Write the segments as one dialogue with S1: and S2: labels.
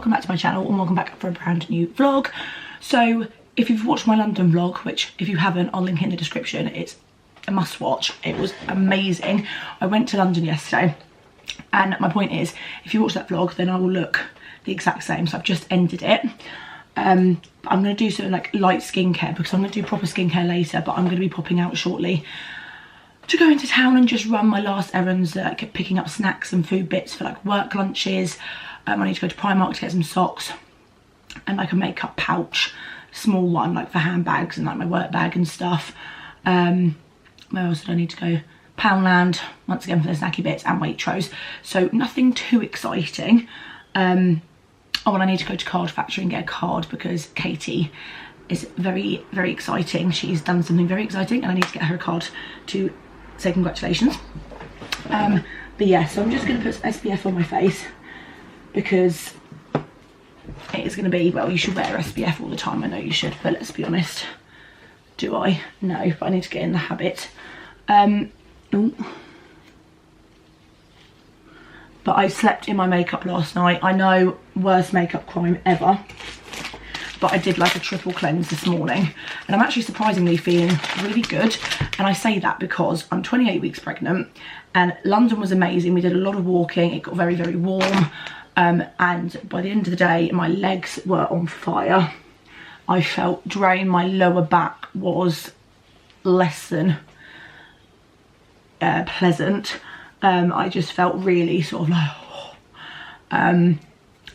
S1: welcome back to my channel and welcome back for a brand new vlog. So if you've watched my London vlog, which if you haven't, I'll link in the description, it's a must watch. It was amazing. I went to London yesterday, and my point is, if you watch that vlog, then I will look the exact same. So I've just ended it. I'm going to do some like light skincare because I'm going to do proper skincare later, but I'm going to be popping out shortly to go into town and just run my last errands, like picking up snacks and food bits for like work lunches. I need to go to Primark to get some socks and like a makeup pouch, small one like for handbags and like my work bag and stuff. Where else did I need to go? Poundland, once again for the snacky bits, and Waitrose. So nothing too exciting. Oh, and I need to go to Card Factory and get a card because Katie is very, very exciting. She's done something very exciting and I need to get her a card to say congratulations. But yeah, so I'm just going to put some SPF on my face because it is going to be, well, you should wear SPF all the time. I know you should, but let's be honest. Do I? No, but I need to get in the habit. But I slept in my makeup last night. I know, worst makeup crime ever. But I did like a triple cleanse this morning. And I'm actually surprisingly feeling really good. And I say that because I'm 28 weeks pregnant. And London was amazing. We did a lot of walking. It got very, very warm. And by the end of the day, my legs were on fire. I felt drained. My lower back was less than pleasant. I just felt really sort of like,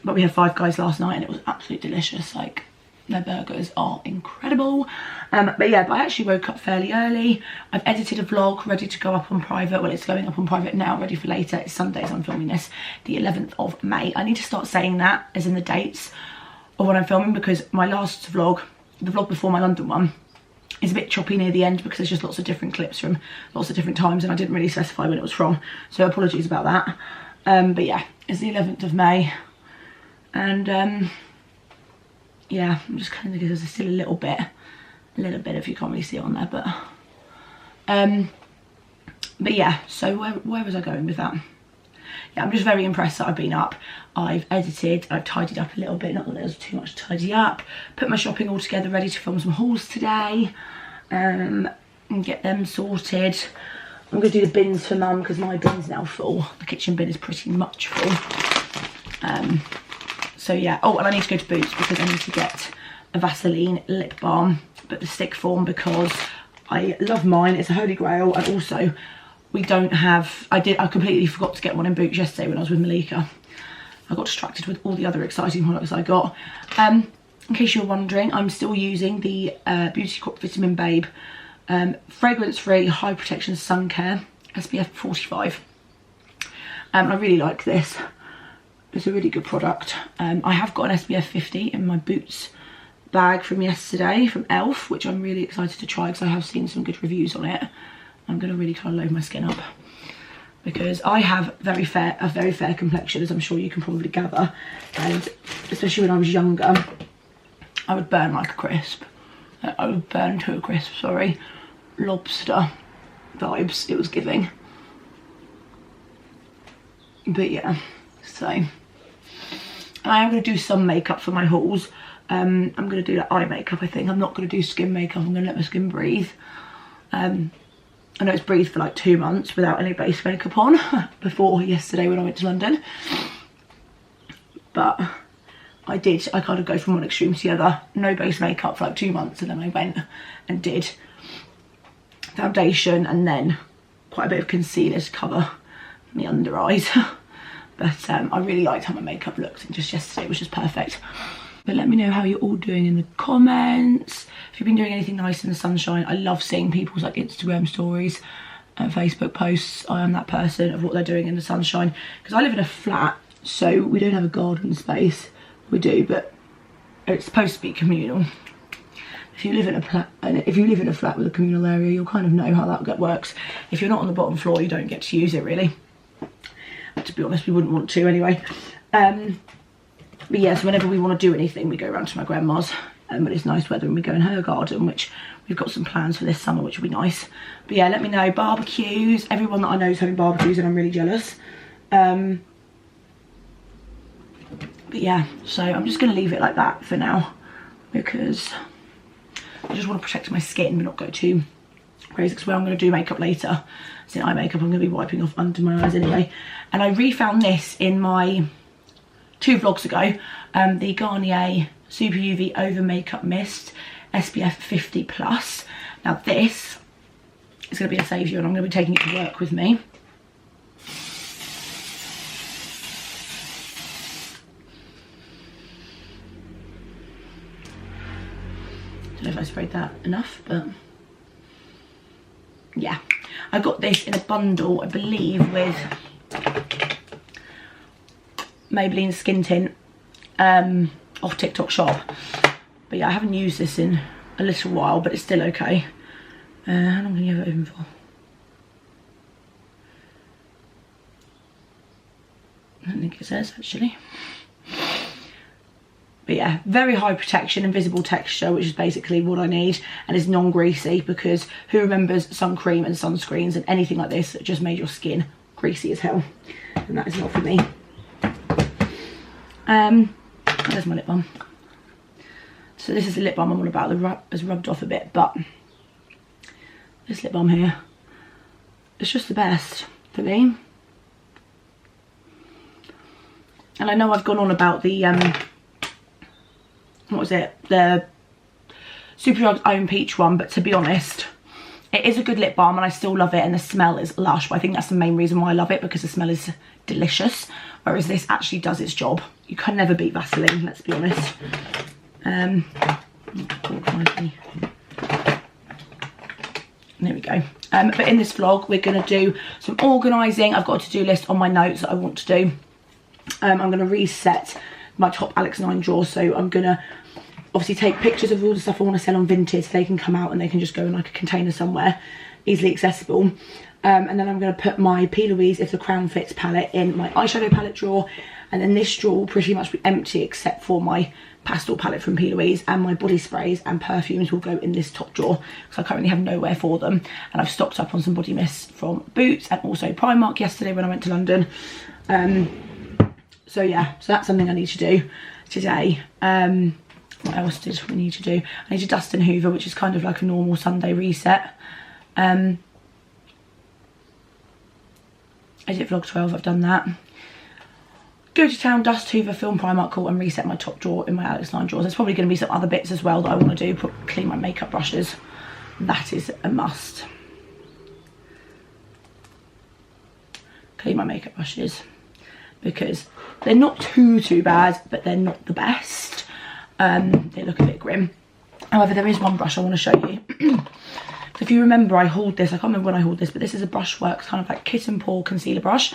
S1: but we had Five Guys last night and it was absolutely delicious. Like, their burgers are incredible. But yeah, but I actually woke up fairly early. I've edited a vlog ready to go up on private. Well, it's going up on private now, ready for later. It's Sunday, so I'm filming this the 11th of May. I need to start saying that as in the dates of when I'm filming, because my last vlog, the vlog before my London one, is a bit choppy near the end because there's just lots of different clips from lots of different times and I didn't really specify when it was from. So apologies about that. But yeah, it's the 11th of May. And yeah, I'm just kind of, because there's still a little bit if you can't really see it on there, but yeah, so where was I going with that? Yeah, I'm just very impressed that I've been up. I've edited, I've tidied up a little bit, not that there's too much to tidy up. Put my shopping all together, ready to film some hauls today, and get them sorted. I'm going to do the bins for Mum because my bin's now full. The kitchen bin is pretty much full. So yeah, oh, and I need to go to Boots because I need to get a Vaseline lip balm, but the stick form, because I love mine. It's a holy grail, and also we don't have, I completely forgot to get one in Boots yesterday when I was with Malika. I got distracted with all the other exciting products I got. In case you're wondering, I'm still using the Beauty Corp Vitamin Babe fragrance-free high protection sun care SPF 45. I really like this. It's a really good product. I have got an SPF 50 in my Boots bag from yesterday from Elf, which I'm really excited to try because I have seen some good reviews on it. I'm going to really try and load my skin up because I have a very fair complexion, as I'm sure you can probably gather, and especially when I was younger I would burn like a crisp. I would burn to a crisp, sorry. Lobster vibes it was giving. But yeah, so I am going to do some makeup for my hauls. I'm going to do like eye makeup, I think. I'm not going to do skin makeup. I'm going to let my skin breathe. I know it's breathed for like 2 months without any base makeup on before yesterday when I went to London. But I kind of go from one extreme to the other. No base makeup for like 2 months, and then I went and did foundation and then quite a bit of concealer to cover my under eyes. But I really liked how my makeup looked, and just yesterday was just perfect. But let me know how you're all doing in the comments. If you've been doing anything nice in the sunshine. I love seeing people's like Instagram stories and Facebook posts. I am that person of what they're doing in the sunshine, because I live in a flat, so we don't have a garden space. We do, but it's supposed to be communal. If you live in a flat with a communal area, you'll kind of know how that works. If you're not on the bottom floor, you don't get to use it really. But to be honest, we wouldn't want to anyway. But yeah, so whenever we want to do anything, we go around to my grandma's. But it's nice weather and we go in her garden, which we've got some plans for this summer, which will be nice. But yeah, let me know. Barbecues. Everyone that I know is having barbecues and I'm really jealous. But yeah, so I'm just going to leave it like that for now because I just want to protect my skin but not go too crazy, because when I'm going to do makeup later, so eye makeup, I'm going to be wiping off under my eyes anyway. And I refound this in my 2 vlogs ago, the Garnier Super UV Over Makeup Mist SPF 50+. Now this is going to be a saviour, and I'm going to be taking it to work with me. I don't know if I sprayed that enough, but yeah. I got this in a bundle, I believe, with Maybelline Skin Tint off TikTok shop. But yeah, I haven't used this in a little while, but it's still okay. How long can you have it open for? I don't think it says, actually. But yeah, very high protection and visible texture, which is basically what I need, and is non-greasy, because who remembers sun cream and sunscreens and anything like this that just made your skin greasy as hell? And that is not for me. There's my lip balm. So this is the lip balm I'm on about. The has rubbed off a bit, but this lip balm here, it's just the best for me. And I know I've gone on about the what was it, the Superdrug's Own Peach one, but to be honest, it is a good lip balm and I still love it, and the smell is lush, but I think that's the main reason why I love it, because the smell is delicious, whereas this actually does its job. You can never beat Vaseline, let's be honest. There we go. But in this vlog we're going to do some organising. I've got a to-do list on my notes that I want to do. I'm going to reset my top Alex 9 drawer, so I'm going to obviously take pictures of all the stuff I want to sell on Vinted, so they can come out and they can just go in like a container somewhere, easily accessible. And then I'm going to put my P. Louise If the Crown Fits palette in my eyeshadow palette drawer, and then this drawer will pretty much be empty except for my pastel palette from P. Louise, and my body sprays and perfumes will go in this top drawer because I currently have nowhere for them. And I've stocked up on some body mists from Boots and also Primark yesterday when I went to London. So yeah, so that's something I need to do today. What else did we need to do? I need to dust and hoover, which is kind of like a normal Sunday reset. I did vlog 12, I've done that. Go to town, dust, hoover, film Primark haul, and reset my top drawer in my Alex 9 drawers. There's probably going to be some other bits as well that I want to do. Clean my makeup brushes. That is a must. Clean my makeup brushes, because they're not too bad, but they're not the best. They look a bit grim. However, there is one brush I want to show you. So if you remember, I hauled this, I can't remember when I hauled this, but this is a Brushworks kind of like kitten paw concealer brush.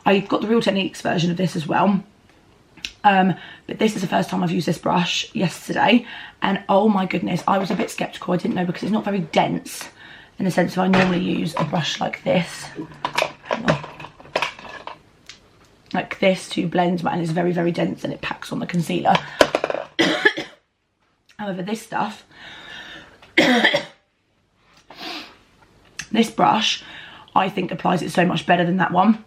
S1: I've got the Real Techniques version of this as well. But this is the first time I've used this brush yesterday, and oh my goodness, I was a bit sceptical. I didn't know, because it's not very dense in the sense of I normally use a brush like this. Like this to blend, and it's very dense and it packs on the concealer. However, this stuff, this brush, I think applies it so much better than that one,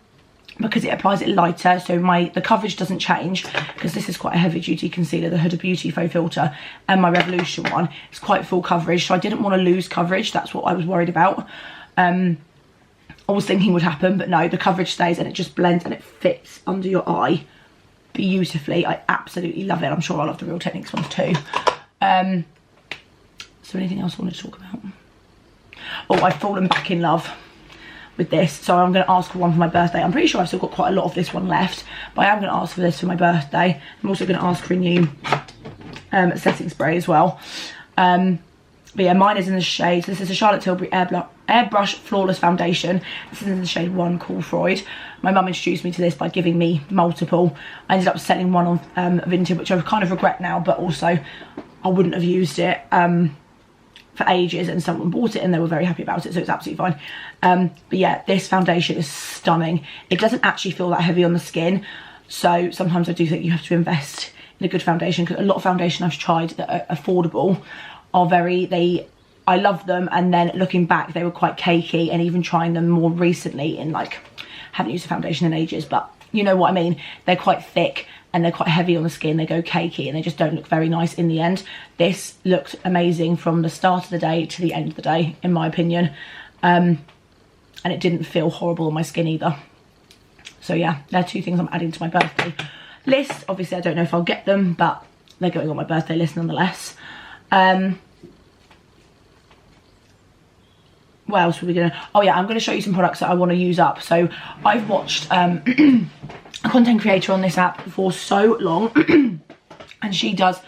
S1: because it applies it lighter, so the coverage doesn't change, because this is quite a heavy duty concealer, the Huda Beauty Faux Filter, and my Revolution one is quite full coverage, so I didn't want to lose coverage. That's what I was worried about. I was thinking would happen, but no, the coverage stays and it just blends and it fits under your eye beautifully. I absolutely love it. I'm sure I love the Real Techniques ones too. So anything else I want to talk about? Oh, I've fallen back in love with this, so I'm going to ask for one for my birthday. I'm pretty sure I've still got quite a lot of this one left, but I am going to ask for this for my birthday. I'm also going to ask for a new setting spray as well. But yeah, mine is in the shade, so this is a Charlotte Tilbury Airbrush Flawless Foundation. This is in the shade 1 Cool Freud. My mum introduced me to this by giving me multiple. I ended up selling one on Vinted, which I kind of regret now, but also I wouldn't have used it for ages, and someone bought it and they were very happy about it, so it's absolutely fine. But yeah, this foundation is stunning. It doesn't actually feel that heavy on the skin, so sometimes I do think you have to invest in a good foundation, because a lot of foundation I've tried that are affordable are I love them, and then looking back they were quite cakey, and even trying them more recently in like, haven't used a foundation in ages, but you know what I mean, they're quite thick and they're quite heavy on the skin. They go cakey and they just don't look very nice in the end. This looked amazing from the start of the day to the end of the day, in my opinion. And it didn't feel horrible on my skin either. So yeah, they're 2 things I'm adding to my birthday list. Obviously I don't know if I'll get them, but they're going on my birthday list nonetheless. What else were we gonna, oh yeah, I'm gonna show you some products that I want to use up. So I've watched a content creator on this app for so long and she does,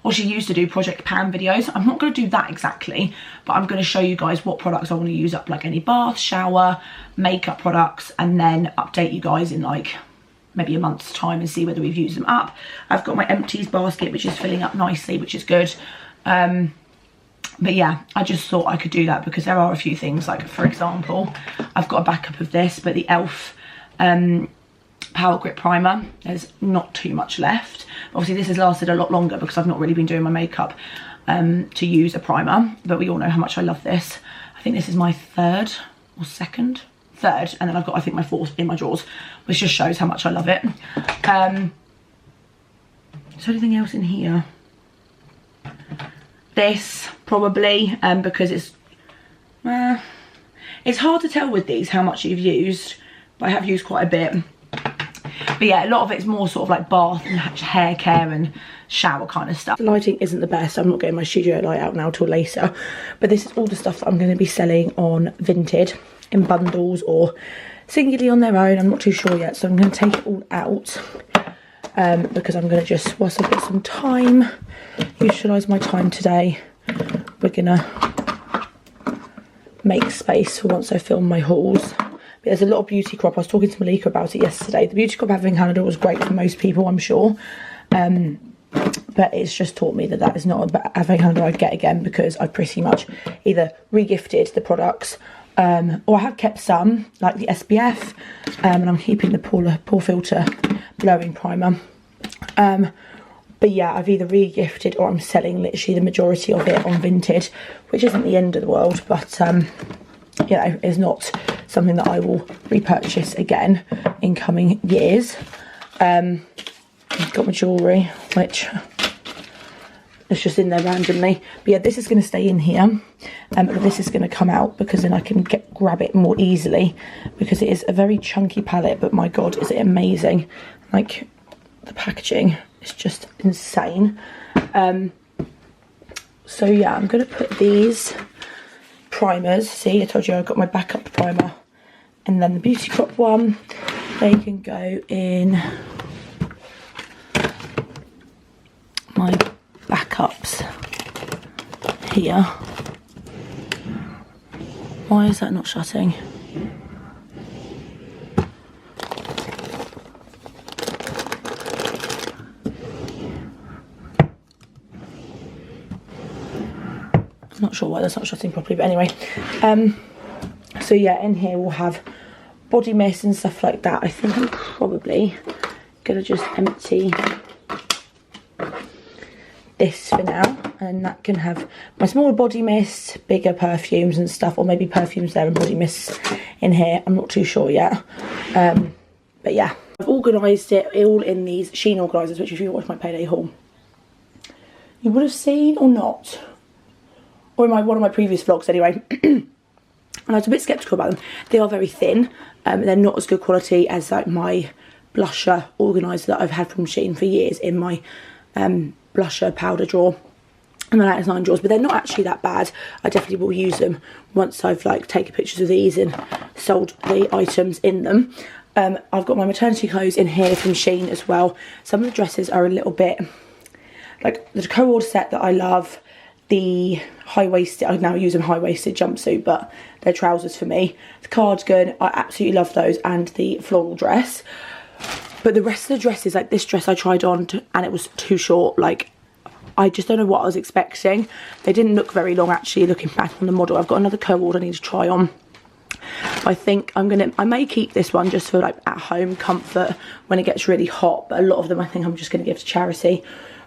S1: or she used to do Project Pan videos. I'm not going to do that exactly, but I'm going to show you guys what products I want to use up, like any bath, shower, makeup products, and then update you guys in like maybe a month's time and see whether we've used them up. I've got my empties basket, which is filling up nicely, which is good. But yeah, I just thought I could do that because there are a few things, like for example, I've got a backup of this, but the e.l.f. Power Grip Primer, there's not too much left. Obviously this has lasted a lot longer because I've not really been doing my makeup to use a primer, but we all know how much I love this. I think this is my third, and then I've got, I think, my 4th in my drawers, which just shows how much I love it. Is there anything else in here? This probably, because it's hard to tell with these how much you've used, but I have used quite a bit. But yeah, a lot of it's more sort of like bath and hair care and shower kind of stuff. The lighting isn't the best. I'm not getting my studio light out now till later, but this is all the stuff that I'm going to be selling on Vinted in bundles or singularly on their own. I'm not too sure yet, so I'm going to take it all out because I'm going to just, whilst I've got some time, utilise my time today. We're going to make space for once I film my hauls. But there's a lot of beauty crop. I was talking to Malika about it yesterday. The beauty crop having Canada was great for most people, I'm sure. But it's just taught me that that is not a having Canada I'd get again, because I pretty much either re-gifted the products or I have kept some, like the SPF, and I'm keeping the pore filter blowing primer. But yeah, I've either re-gifted or I'm selling literally the majority of it on Vinted, which isn't the end of the world, but you know, is not something that I will repurchase again in coming years. I've got my jewellery, which is just in there randomly. But yeah, this is going to stay in here. But this is going to come out because then I can grab it more easily, because it is a very chunky palette, but my God, is it amazing. Like, the packaging is just insane. So yeah, I'm going to put these primers. See, I told you I got my backup primer. And then the Beauty Crop one, they can go in my backups here. Why is that not shutting? I'm not sure why that's not shutting properly, but anyway. So yeah, in here we'll have body mist and stuff like that. I think I'm probably gonna just empty this for now, and that can have my smaller body mist, bigger perfumes and stuff, or maybe perfumes there and body mists in here. I'm not too sure yet. But yeah, I've organised it all in these Shein organisers, which if you watched my payday haul, you would have seen or not, or in one of my previous vlogs anyway. And I was a bit sceptical about them. They are very thin. They're not as good quality as like my blusher organiser that I've had from Shein for years in my blusher powder drawer and the latest 9 drawers, but they're not actually that bad. I definitely will use them once I've like taken pictures of these and sold the items in them. I've got my maternity clothes in here from Shein as well. Some of the dresses are a little bit like the co-ord set that I love. The high-waisted, I now use them high-waisted jumpsuit, but they're trousers for me. The cardigan, I absolutely love those, and the floral dress. But the rest of the dresses, like this dress I tried on and it was too short. Like, I just don't know what I was expecting. They didn't look very long actually, looking back on the model. I've got another co-ord I need to try on. I think I may keep this one just for like at home comfort when it gets really hot, but a lot of them I think I'm just going to give to charity.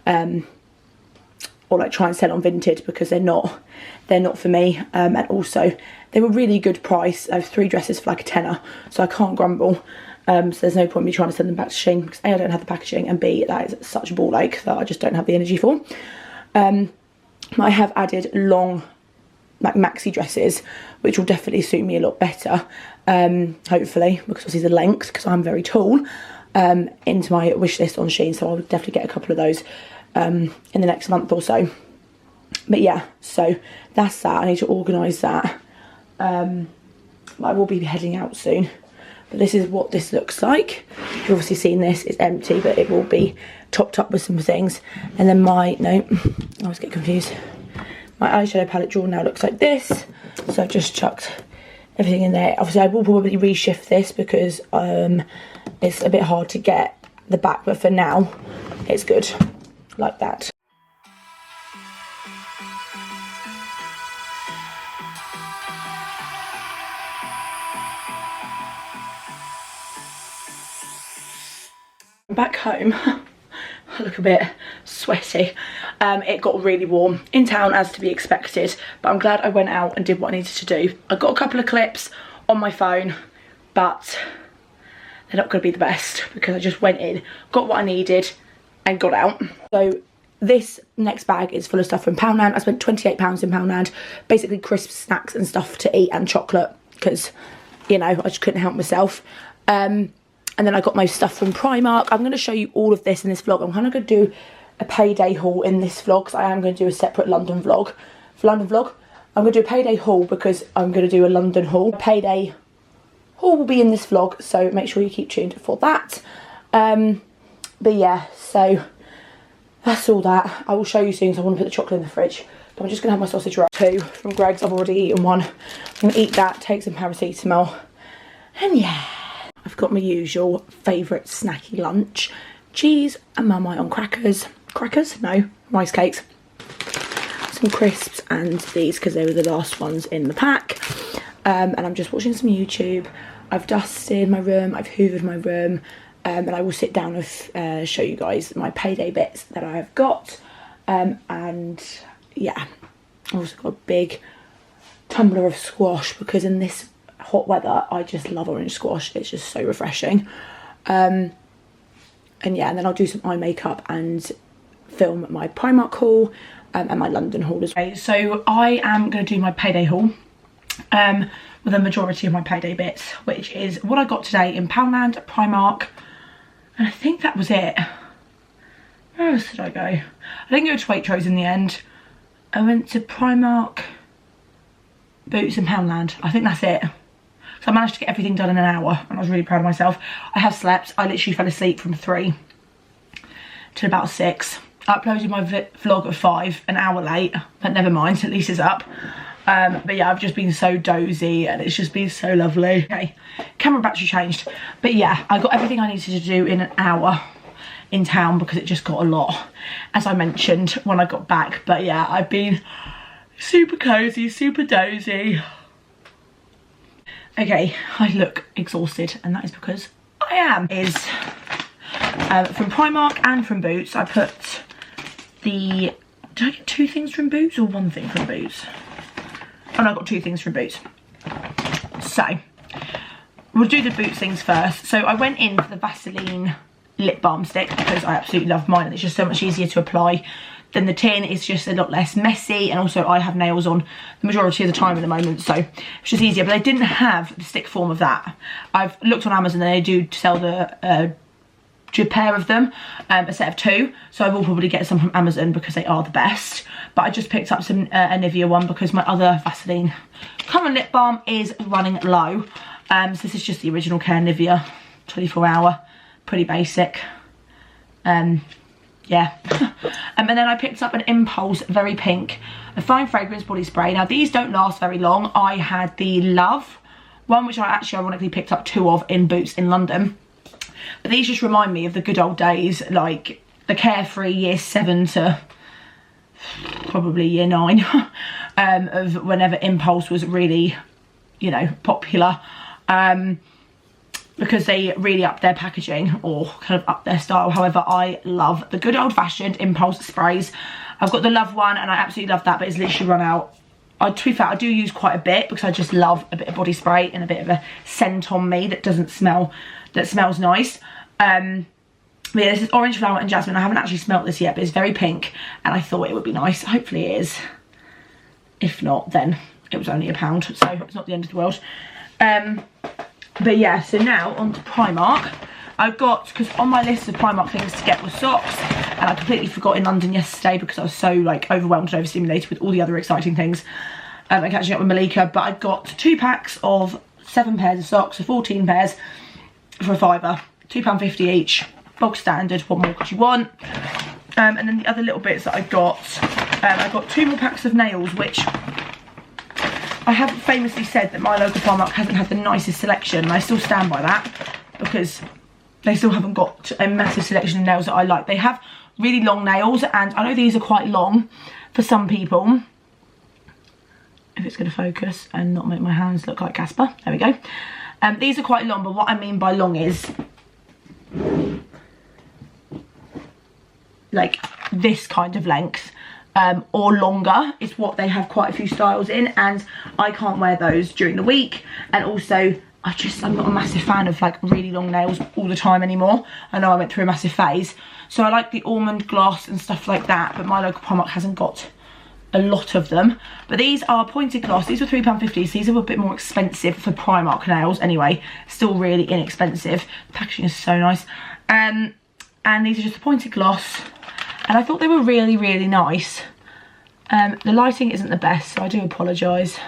S1: Or like try and sell on Vinted, because they're not for me. And also they were really good price. I have 3 dresses for like a tenner, so I can't grumble. So there's no point in me trying to send them back to Shein because A, I don't have the packaging, and B, that is such a ball ache that I just don't have the energy for. I have added long like maxi dresses, which will definitely suit me a lot better, hopefully, because obviously the length, because I'm very tall, into my wish list on Shein. So I'll definitely get a couple of those in the next month or so. But yeah, so that's that. I need to organise that. I will be heading out soon. But this is what this looks like. You've obviously seen this, it's empty, but it will be topped up with some things. And then I always get confused. My eyeshadow palette drawer now looks like this. So I've just chucked everything in there. Obviously I will probably reshift this because it's a bit hard to get the back, but for now it's good like that. Back home, I look a bit sweaty. It got really warm in town, as to be expected, but I'm glad I went out and did what I needed to do. I got a couple of clips on my phone, but they're not going to be the best because I just went in, got what I needed and got out. So this next bag is full of stuff from Poundland. I spent £28 in Poundland, basically crisp snacks and stuff to eat and chocolate because, you know, I just couldn't help myself. And then I got my stuff from Primark. I'm going to show you all of this in this vlog. I'm kind of going to do a payday haul in this vlog because I am going to do a separate London vlog. For London vlog, I'm going to do a payday haul because I'm going to do a London haul. Payday haul will be in this vlog, so make sure you keep tuned for that. But yeah, so that's all that. I will show you soon because I want to put the chocolate in the fridge. But I'm just going to have my sausage roll. 2 from Greggs. I've already eaten one. I'm going to eat that, take some paracetamol, and yeah. I've got my usual favourite snacky lunch. Cheese and Marmite on crackers. Crackers? No, rice cakes. Some crisps and these because they were the last ones in the pack. And I'm just watching some YouTube. I've dusted my room, I've hoovered my room. And I will sit down and show you guys my payday bits that I have got. And yeah, I've also got a big tumbler of squash because in this hot weather I just love orange squash. It's just so refreshing. And yeah, and then I'll do some eye makeup and film my Primark haul and my London haul as well. Okay, so I am going to do my payday haul with a majority of my payday bits, which is what I got today in Poundland, Primark, and I think that was it. Where else did I go? I didn't go to Waitrose in the end. I went to Primark, Boots and Poundland. I think that's it. So I managed to get everything done in an hour and I was really proud of myself. I have slept. I literally fell asleep from 3 till about 6. I uploaded my vlog at 5, an hour late, but never mind, at least it's up. But yeah, I've just been so dozy and it's just been so lovely. Okay, camera battery changed. But yeah, I got everything I needed to do in an hour in town because it just got a lot, as I mentioned when I got back. But yeah, I've been super cozy, super dozy. Okay, I look exhausted and that is because I am. From Primark and from Boots, I put the... Did I get 2 things from Boots or 1 thing from Boots? Oh no, I got 2 things from Boots. So, we'll do the Boots things first. So I went in for the Vaseline lip balm stick because I absolutely love mine and it's just so much easier to apply than the tin. It's just a lot less messy, and also I have nails on the majority of the time at the moment, so it's just easier. But they didn't have the stick form of that. I've looked on Amazon and they do sell the pair of them, a set of 2, so I will probably get some from Amazon because they are the best. But I just picked up some a Nivea one because my other Vaseline current lip balm is running low. So this is just the Original Care Nivea 24 hour, pretty basic. Yeah. And then I picked up an Impulse Very Pink, a fine fragrance body spray. Now these don't last very long. I had the Love one, which I actually ironically picked up 2 of in Boots in London. But these just remind me of the good old days, like the carefree year 7 to probably year 9 of whenever Impulse was really, you know, popular. Because they really up their packaging or kind of up their style. However, I love the good old-fashioned Impulse sprays. I've got the Love one and I absolutely love that, but it's literally run out. To be fair, I do use quite a bit because I just love a bit of body spray and a bit of a scent on me that doesn't smell that smells nice. But yeah, this is orange flower and jasmine. I haven't actually smelt this yet, but it's very pink and I thought it would be nice. Hopefully it is. If not, then it was only £1, so it's not the end of the world. But yeah, so now on to Primark. I've got, because on my list of Primark things to get was socks, and I completely forgot in London yesterday because I was so like overwhelmed and overstimulated with all the other exciting things and catching up with Malika. But I've got 2 packs of 7 pairs of socks, so 14 pairs for £5, £2.50 each. Bog standard, what more could you want? And then the other little bits that I've got 2 more packs of nails, which I have famously said that my local Primark hasn't had the nicest selection, and I still stand by that because they still haven't got a massive selection of nails that I like. They have really long nails, and I know these are quite long for some people. If it's going to focus and not make my hands look like Casper, there we go. These are quite long, but what I mean by long is like this kind of length, or longer is what they have quite a few styles in, and I can't wear those during the week. And also I'm not a massive fan of like really long nails all the time anymore. I know I went through a massive phase, so I like the almond gloss and stuff like that, but my local Primark hasn't got a lot of them. But these are pointed gloss. These were £3.50, so these are a bit more expensive for Primark nails anyway. Still really inexpensive. The packaging is so nice. And these are just a pointed gloss, and I thought they were really, really nice. The lighting isn't the best, so I do apologise.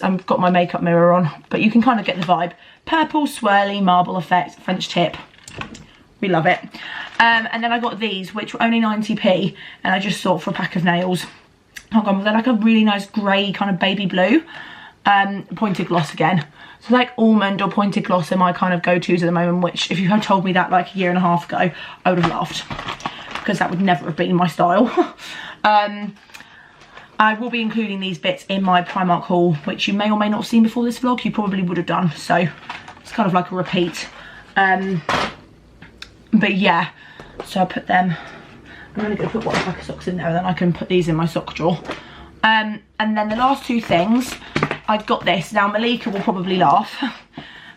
S1: I've got my makeup mirror on, but you can kind of get the vibe. Purple, swirly, marble effect, French tip. We love it. And then I got these, which were only 90p, and I just thought for a pack of nails. Oh god, they're like a really nice grey kind of baby blue. Pointed gloss again. So like almond or pointed gloss are my kind of go-tos at the moment, which if you had told me that like a year and a half ago, I would have laughed, because that would never have been my style. I will be including these bits in my Primark haul, which you may or may not have seen before this vlog. You probably would have done, so it's kind of like a repeat. But yeah, so I put them, I'm only going to put one pack of socks in there, and then I can put these in my sock drawer. And then the last 2 things, I've got this. Now Malika will probably laugh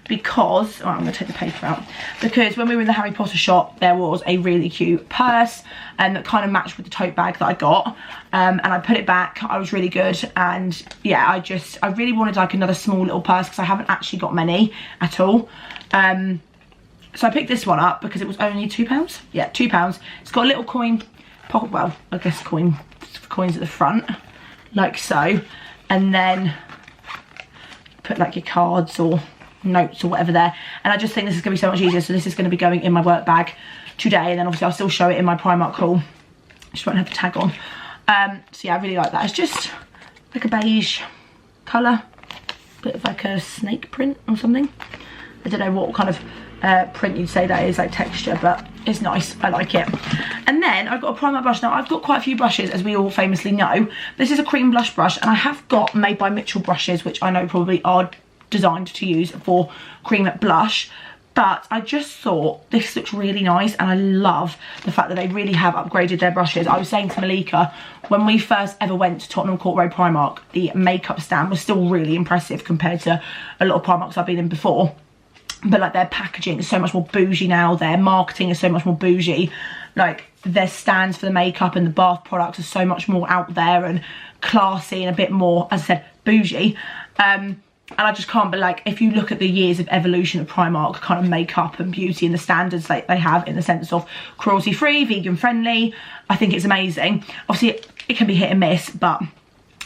S1: because, oh, I'm going to take the paper out, because when we were in the Harry Potter shop, there was a really cute purse that kind of matched with the tote bag that I got, and I put it back. I was really good, and yeah, I really wanted like another small little purse because I haven't actually got many at all. So I picked this one up because it was only £2. Yeah, £2. It's got a little coin pocket, well, I guess coins at the front, like so, and then put like your cards or notes or whatever there. And I just think this is going to be so much easier, so this is going to be going in my work bag today, and then obviously I'll still show it in my Primark haul. Just won't have the tag on. So yeah, I really like that. It's just like a beige colour, bit of like a snake print or something. I don't know what kind of print you'd say that is, like texture, but it's nice. I like it. And then I've got a Primark brush. Now I've got quite a few brushes, as we all famously know. This is a cream blush brush, and I have got Made by Mitchell brushes, which I know probably are designed to use for cream blush, but I just thought this looks really nice, and I love the fact that they really have upgraded their brushes. I was saying to Malika, when we first ever went to Tottenham Court Road Primark, the makeup stand was still really impressive compared to a lot of Primarks I've been in before. But like their packaging is so much more bougie now, their marketing is so much more bougie, like their stands for the makeup and the bath products are so much more out there and classy and a bit more, as I said, bougie. And I just can't, but like if you look at the years of evolution of Primark kind of makeup and beauty and the standards that they have in the sense of cruelty free, vegan friendly, I think it's amazing. Obviously it can be hit and miss, but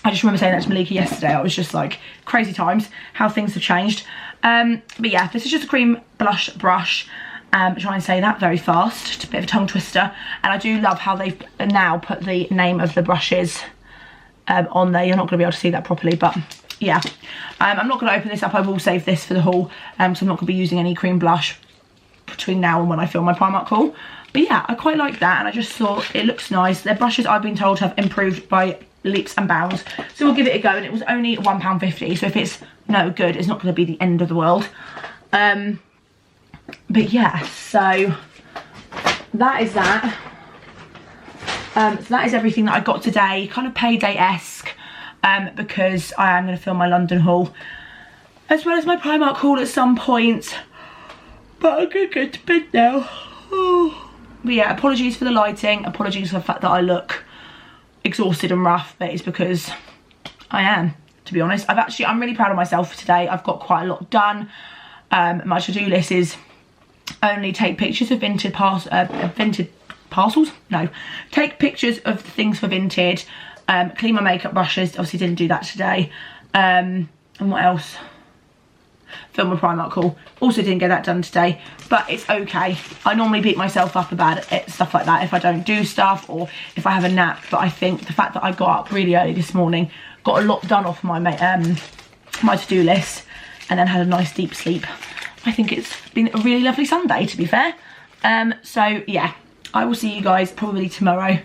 S1: I just remember saying that to Malika yesterday. I was just like, crazy times, how things have changed. But yeah, this is just a cream blush brush. Try and say that very fast, it's a bit of a tongue twister. And I do love how they've now put the name of the brushes on there. You're not going to be able to see that properly, but yeah. I'm not going to open this up. I will save this for the haul, so I'm not going to be using any cream blush between now and when I film my Primark haul. But yeah, I quite like that, and I just thought it looks nice. Their brushes, I've been told, have improved by leaps and bounds, so we'll give it a go. And it was only £1.50, so if it's no good, it's not going to be the end of the world. But yeah, so that is that. So that is everything that I got today, kind of payday-esque, because I am going to film my London haul as well as my Primark haul at some point. but I'm gonna go to bed now. But yeah, apologies for the lighting, apologies for the fact that I look exhausted and rough, but it's because I am, to be honest. I'm really proud of myself for today. I've got quite a lot done. My to-do list is only take pictures of vintage parcels. No, take pictures of the things for Vinted, clean my makeup brushes, obviously didn't do that today, and what else? Film a Primark haul, also didn't get that done today, but it's okay. I normally beat myself up about it, stuff like that, if I don't do stuff or if I have a nap, but I think the fact that I got up really early this morning, got a lot done off my my to-do list, and then had a nice deep sleep, I think it's been a really lovely Sunday, to be fair. So yeah, I will see you guys probably tomorrow.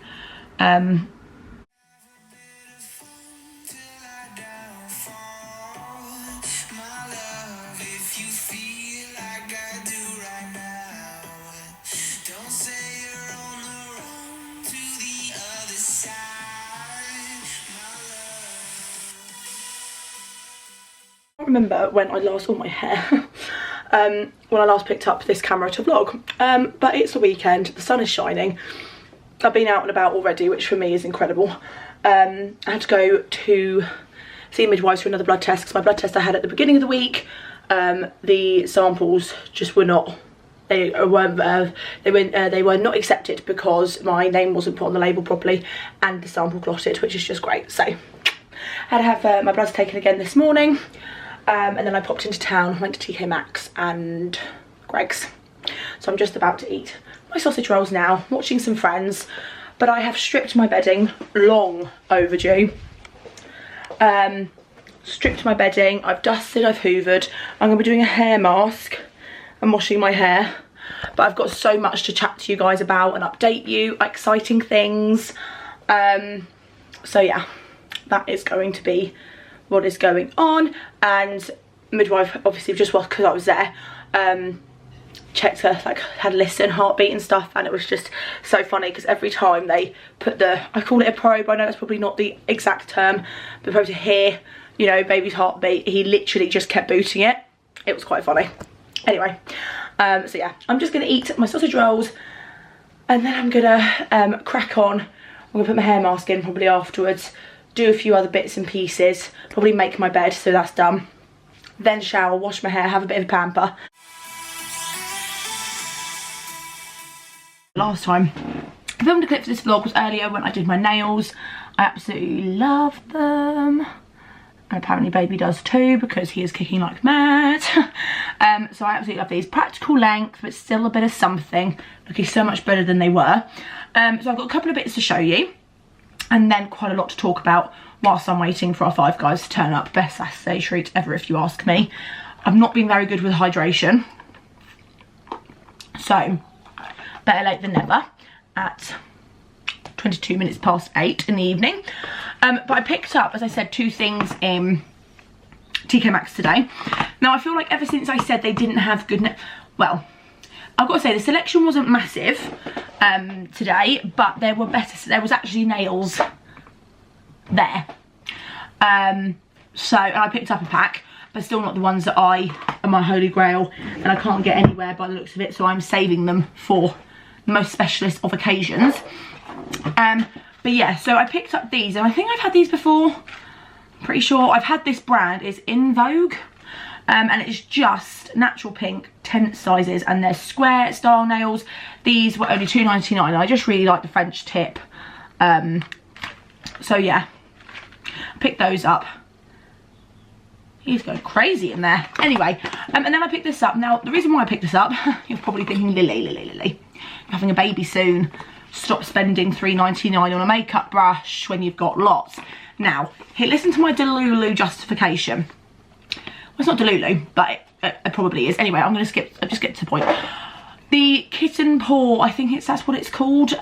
S1: I remember when I last saw my hair when I last picked up this camera to vlog, but it's the weekend, the sun is shining, I've been out and about already, which for me is incredible. I had to go to see midwives for another blood test because my blood test I had at the beginning of the week, the samples just were not, they were not accepted because my name wasn't put on the label properly and the sample clotted, which is just great. So I had to have my bloods taken again this morning. And then I popped into town, went to TK Maxx and Greg's. So I'm just about to eat my sausage rolls now, watching some Friends, but I have stripped my bedding, long overdue. Stripped my bedding, I've dusted, I've hoovered. I'm going to be doing a hair mask and washing my hair, but I've got so much to chat to you guys about and update you, exciting things. So yeah, that is going to be what is going on. And midwife obviously just was, because I was there, checked her, like had a listen, heartbeat and stuff, and it was just so funny because every time they put the, I call it a probe, I know that's probably not the exact term, but probe to hear, you know, baby's heartbeat, he literally just kept booting it. It was quite funny. Anyway, so yeah, I'm just gonna eat my sausage rolls and then I'm gonna crack on. I'm gonna put my hair mask in probably afterwards, do a few other bits and pieces, probably make my bed, so that's done. Then shower, wash my hair, have a bit of a pamper. Last time I filmed a clip for this vlog was earlier when I did my nails. I absolutely love them. And apparently baby does too, because he is kicking like mad. So I absolutely love these. Practical length, but still a bit of something. Looking so much better than they were. So I've got a couple of bits to show you. And then quite a lot to talk about whilst I'm waiting for our Five Guys to turn up. Best Saturday treat ever, if you ask me. I've not been very good with hydration. So, better late than never at 22 minutes past 8 in the evening. But I picked up, as I said, 2 things in TK Maxx today. Now, I feel like ever since I said they didn't have good... Well, I've got to say, the selection wasn't massive today, but there were better. There was actually nails there. So, and I picked up a pack, but still not the ones that are my holy grail, and I can't get anywhere by the looks of it, so I'm saving them for the most specialist of occasions. But yeah, so I picked up these, and I think I've had these before. Pretty sure I've had this brand. It's In Vogue. And it's just natural pink, 10 sizes, and they're square style nails. These were only £2.99. I just really like the French tip. So yeah, picked those up. He's going crazy in there. Anyway, and then I picked this up. Now, the reason why I picked this up, you're probably thinking, Lily, you're having a baby soon. Stop spending £3.99 on a makeup brush when you've got lots. Now, here, listen to my Delulu justification. Well, it's not Delulu, but it probably is. Anyway, I'm just get to the point. The Kitten Paw, I think that's what it's called,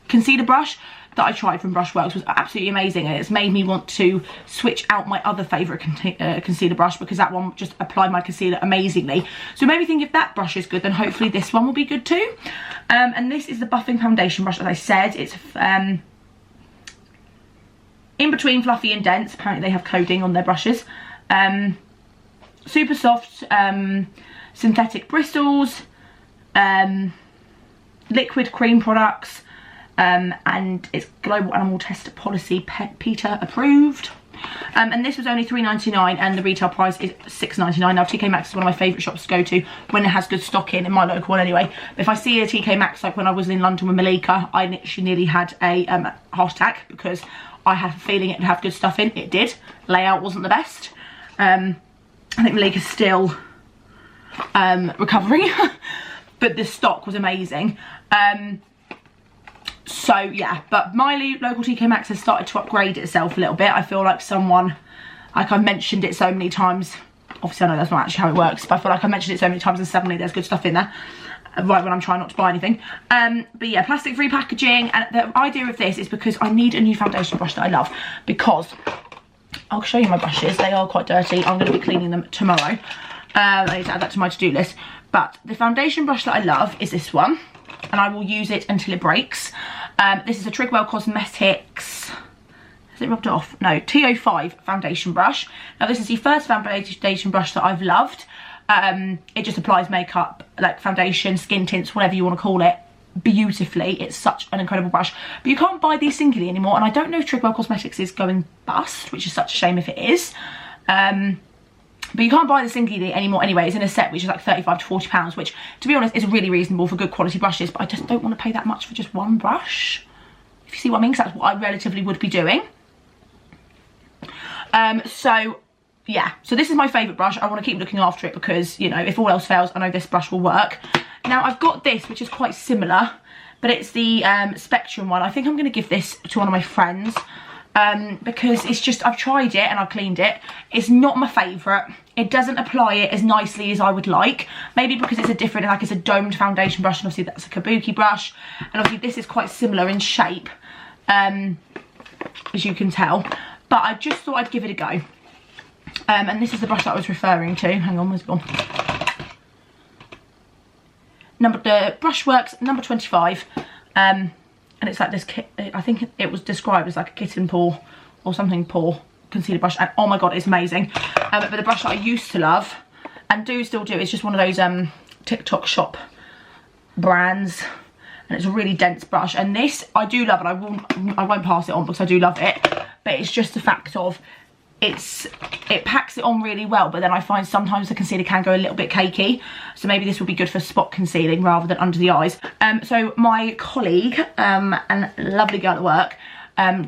S1: concealer brush that I tried from Brushworks was absolutely amazing, and it's made me want to switch out my other favourite concealer brush, because that one just applied my concealer amazingly. So it made me think if that brush is good, then hopefully this one will be good too. And this is the buffing foundation brush, as I said. It's in between fluffy and dense. Apparently they have coding on their brushes. Super soft, synthetic bristles, liquid cream products, and it's Global Animal Test Policy PETA approved. And this was only £3.99 and the retail price is £6.99. Now TK Maxx is one of my favourite shops to go to when it has good stock in my local one anyway. But if I see a TK Maxx, like when I was in London with Malika, I literally nearly had a heart attack because I had a feeling it would have good stuff in. It did. Layout wasn't the best. I think Malika's still recovering, but the stock was amazing. So yeah, but my local TK Maxx has started to upgrade itself a little bit. I feel like someone, like I've mentioned it so many times, obviously I know that's not actually how it works, but I feel like I've mentioned it so many times and suddenly there's good stuff in there, right when I'm trying not to buy anything. But yeah, plastic free packaging, and the idea of this is because I need a new foundation brush that I love, because I'll show you my brushes, they are quite dirty, I'm going to be cleaning them tomorrow. I need to add that to my to-do list, but the foundation brush that I love is this one, and I will use it until it breaks. This is a Trigwell Cosmetics, has it rubbed off? No, T05 foundation brush. Now this is the first foundation brush that I've loved. It just applies makeup, like foundation, skin tints, whatever you want to call it, beautifully. It's such an incredible brush. But you can't buy these singly anymore, and I don't know if Trigwell Cosmetics is going bust, which is such a shame if it is. But you can't buy the singly anymore anyway. It's in a set which is like £35 to £40, which to be honest is really reasonable for good quality brushes, but I just don't want to pay that much for just one brush, if you see what I mean, because that's what I relatively would be doing. So yeah, so this is my favourite brush. I want to keep looking after it because, you know, if all else fails, I know this brush will work. Now I've got this, which is quite similar, but it's the Spectrum one. I think I'm going to give this to one of my friends. Because it's just, I've tried it and I've cleaned it. It's not my favourite. It doesn't apply it as nicely as I would like. Maybe because it's a different, like it's a domed foundation brush, and obviously that's a kabuki brush. And obviously this is quite similar in shape, as you can tell. But I just thought I'd give it a go. And this is the brush that I was referring to. Hang on, where's it gone? The Brushworks number 25. And it's like this, I think it was described as like a kitten paw or something paw concealer brush. And oh my god, it's amazing. But the brush that I used to love and still do, it's just one of those TikTok shop brands. And it's a really dense brush. And this, I do love, and I won't pass it on because I do love it. But it's just the fact of, it packs it on really well, but then I find sometimes the concealer can go a little bit cakey, so maybe this will be good for spot concealing rather than under the eyes. So my colleague, and lovely girl at work,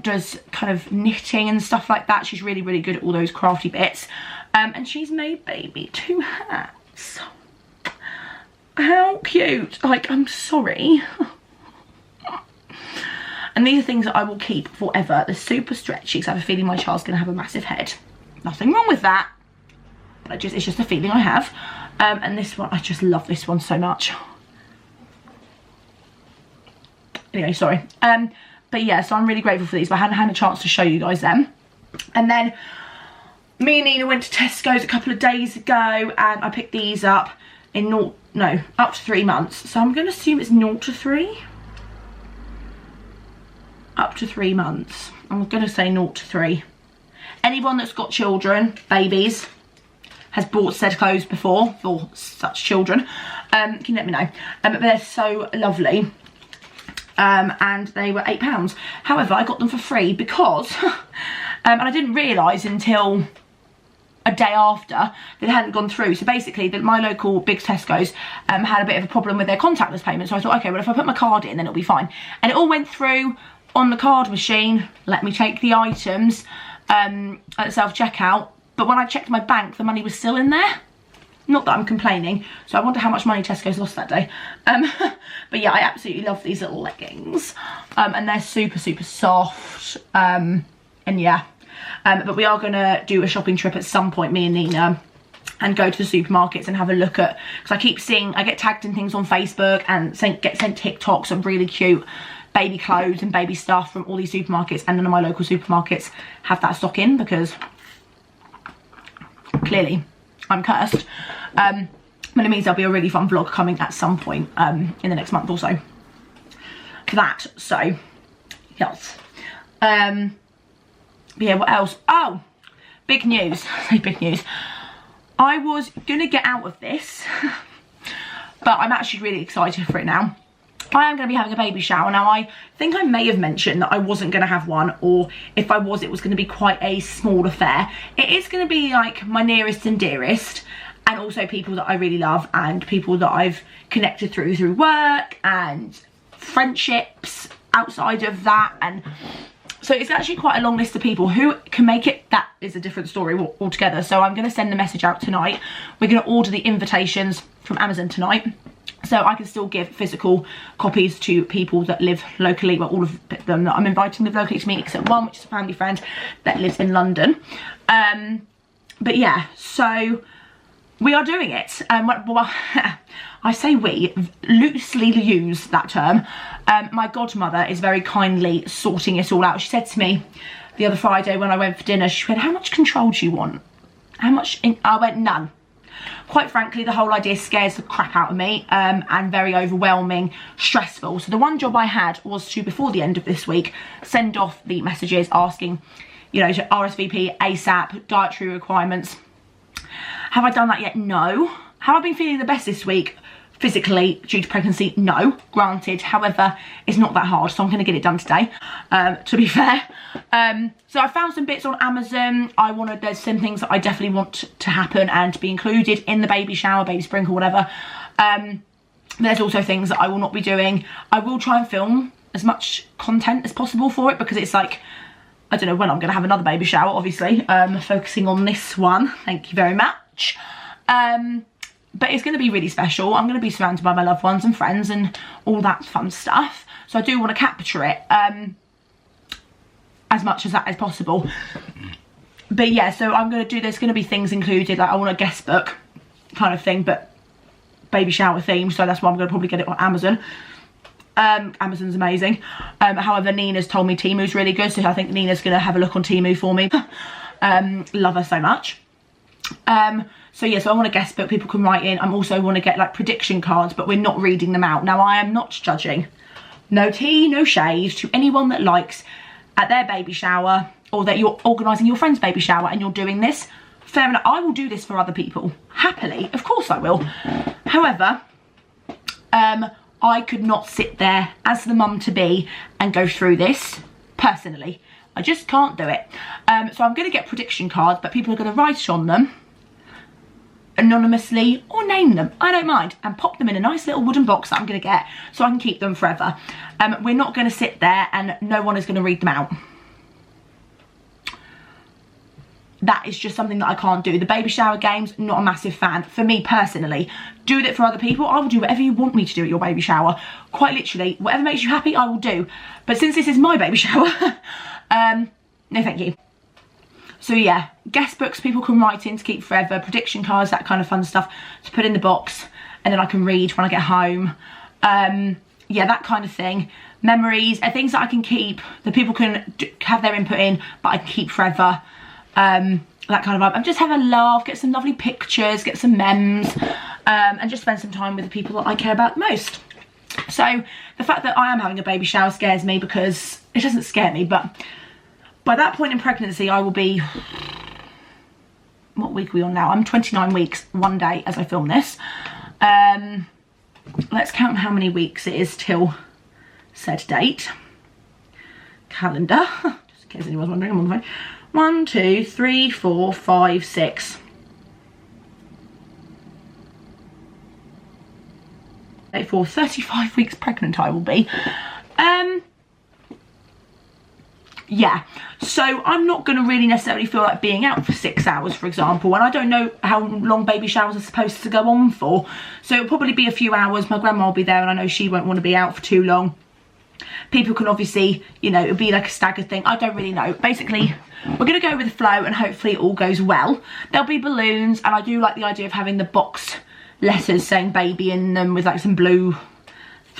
S1: does kind of knitting and stuff like that. She's really, really good at all those crafty bits, and she's made baby 2 hats. How cute. Like, I'm sorry. And these are things that I will keep forever. They're super stretchy because I have a feeling my child's going to have a massive head. Nothing wrong with that. But it's just a feeling I have. And this one, I just love this one so much. Anyway, sorry. But yeah, so I'm really grateful for these. But I hadn't had a chance to show you guys them. And then me and Nina went to Tesco's a couple of days ago. And I picked these up in up to 3 months. So I'm going to assume it's 0 to 3. Up to 3 months. I'm going to say 0 to 3. Anyone that's got children, babies, has bought said clothes before for such children, can you let me know. But they're so lovely. And they were £8. However, I got them for free because, and I didn't realise until a day after that it hadn't gone through. So basically, my local big Tesco's had a bit of a problem with their contactless payment. So I thought, okay, well, if I put my card in, then it'll be fine. And it all went through on the card machine. Let me take the items at the self-checkout. But when I checked my bank, the money was still in there. Not that I'm complaining. So I wonder how much money Tesco's lost that day. But yeah, I absolutely love these little leggings. And they're super, super soft. And yeah. But we are going to do a shopping trip at some point, me and Nina, and go to the supermarkets and have a look at, because I keep seeing, I get tagged in things on Facebook and get sent TikToks of really cute baby clothes and baby stuff from all these supermarkets, and none of my local supermarkets have that stock in because clearly I'm cursed. But it means there'll be a really fun vlog coming at some point in the next month or so for that. So yes. But yeah, what else? Oh, big news. Big news. I was gonna get out of this, but I'm actually really excited for it now. I am going to be having a baby shower. Now, I think I may have mentioned that I wasn't going to have one, or if I was, it was going to be quite a small affair. It is going to be like my nearest and dearest, and also people that I really love, and people that I've connected through work and friendships outside of that. And so it's actually quite a long list of people who can make it. That is a different story altogether. So I'm going to send the message out tonight. We're going to order the invitations from Amazon tonight, so I can still give physical copies to people that live locally. Well, all of them that I'm inviting live locally to me, except one, which is a family friend that lives in London. But yeah, so we are doing it. Well, I say we, loosely use that term. My godmother is very kindly sorting it all out. She said to me the other Friday when I went for dinner, she went, "How much control do you want? How much?" I went, "None." Quite frankly, the whole idea scares the crap out of me, and very overwhelming, stressful. So the one job I had was to, before the end of this week, send off the messages asking, you know, to RSVP, ASAP, dietary requirements. Have I done that yet? No. Have I been feeling the best this week? Physically, due to pregnancy, no, granted. However, it's not that hard, so I'm going to get it done today, to be fair. So I found some bits on Amazon. There's some things that I definitely want to happen and to be included in the baby shower, baby sprinkle, whatever. But there's also things that I will not be doing. I will try and film as much content as possible for it, because it's like, I don't know when I'm going to have another baby shower, obviously. Focusing on this one, thank you very much. But it's going to be really special. I'm going to be surrounded by my loved ones and friends and all that fun stuff. So I do want to capture it as much as that is possible. But yeah, so I'm going to do, there's going to be things included, like I want a guest book kind of thing, but baby shower themed. So that's why I'm going to probably get it on Amazon. Amazon's amazing. However, Nina's told me Temu's really good, so I think Nina's going to have a look on Temu for me. Love her so much. So yeah, so I want a guest book people can write in. I also want to get like prediction cards, but we're not reading them out. Now, I am not judging. No tea, no shade to anyone that likes at their baby shower, or that you're organising your friend's baby shower and you're doing this. Fair enough. I will do this for other people. Happily, of course I will. However, I could not sit there as the mum-to-be and go through this personally. I just can't do it. So I'm going to get prediction cards, but people are going to write on them anonymously or name them, I don't mind, and pop them in a nice little wooden box that I'm going to get so I can keep them forever. We're not going to sit there and no one is going to read them out. That is just something that I can't do. The baby shower games, not a massive fan. For me personally, do it for other people. I will do whatever you want me to do at your baby shower. Quite literally, whatever makes you happy, I will do. But since this is my baby shower, no thank you. So yeah, guest books people can write in to keep forever, prediction cards, that kind of fun stuff to put in the box, and then I can read when I get home. Yeah, that kind of thing. Memories and things that I can keep, that people can have their input in, but I can keep forever. That kind of vibe. And just have a laugh, get some lovely pictures, get some memes, and just spend some time with the people that I care about most. So the fact that I am having a baby shower scares me, because it doesn't scare me, but by that point in pregnancy, I will be, what week are we on now? I'm 29 weeks, one day as I film this. Let's count how many weeks it is till said date. Calendar, just in case anyone's wondering, I'm on the phone. 1, 2, 3, 4, 5, 6. 35 weeks pregnant I will be. Yeah, so I'm not going to really necessarily feel like being out for 6 hours, for example, and I don't know how long baby showers are supposed to go on for, so it'll probably be a few hours. My grandma will be there and I know she won't want to be out for too long. People can obviously, you know, it'll be like a staggered thing. I don't really know. Basically, we're going to go with the flow and hopefully it all goes well. There'll be balloons, and I do like the idea of having the box letters saying baby in them with like some blue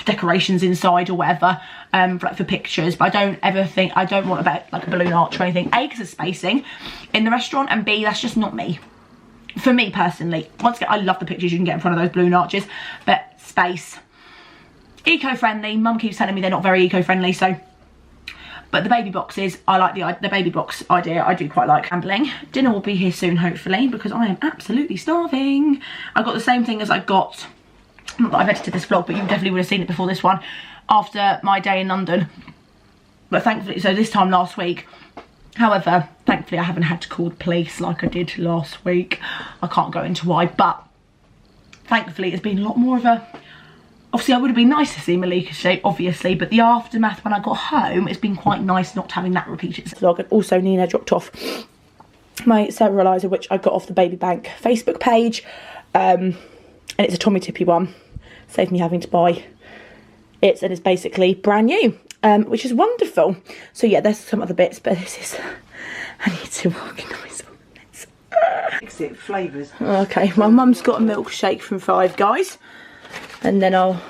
S1: decorations inside or whatever, like for pictures. But I don't ever think, I don't want about like a balloon arch or anything. A, because of spacing in the restaurant, and B, that's just not me. For me personally, once again, I love the pictures you can get in front of those balloon arches, but space. Eco-friendly. Mum keeps telling me they're not very eco-friendly, so But the baby boxes, I like the baby box idea. I do quite like handling. Dinner will be here soon, hopefully, because I am absolutely starving. I got the same thing as I got, not that I've edited this vlog, but you definitely would have seen it before this one, after my day in London. But thankfully, so this time last week. However, thankfully I haven't had to call the police like I did last week. I can't go into why, but thankfully it's been a lot more of a... Obviously, I would have been nice to see Malika's shape, obviously, but the aftermath when I got home, it's been quite nice not having that repeat itself. And also, Nina dropped off my steriliser, which I got off the Baby Bank Facebook page. And it's a Tommy Tippy one. Saved me having to buy it, and it's basically brand new, which is wonderful. So yeah, there's some other bits, but this is... I need to organise all this.
S2: Exit flavours.
S1: Okay, my mum's got a milkshake from Five Guys. And then I'll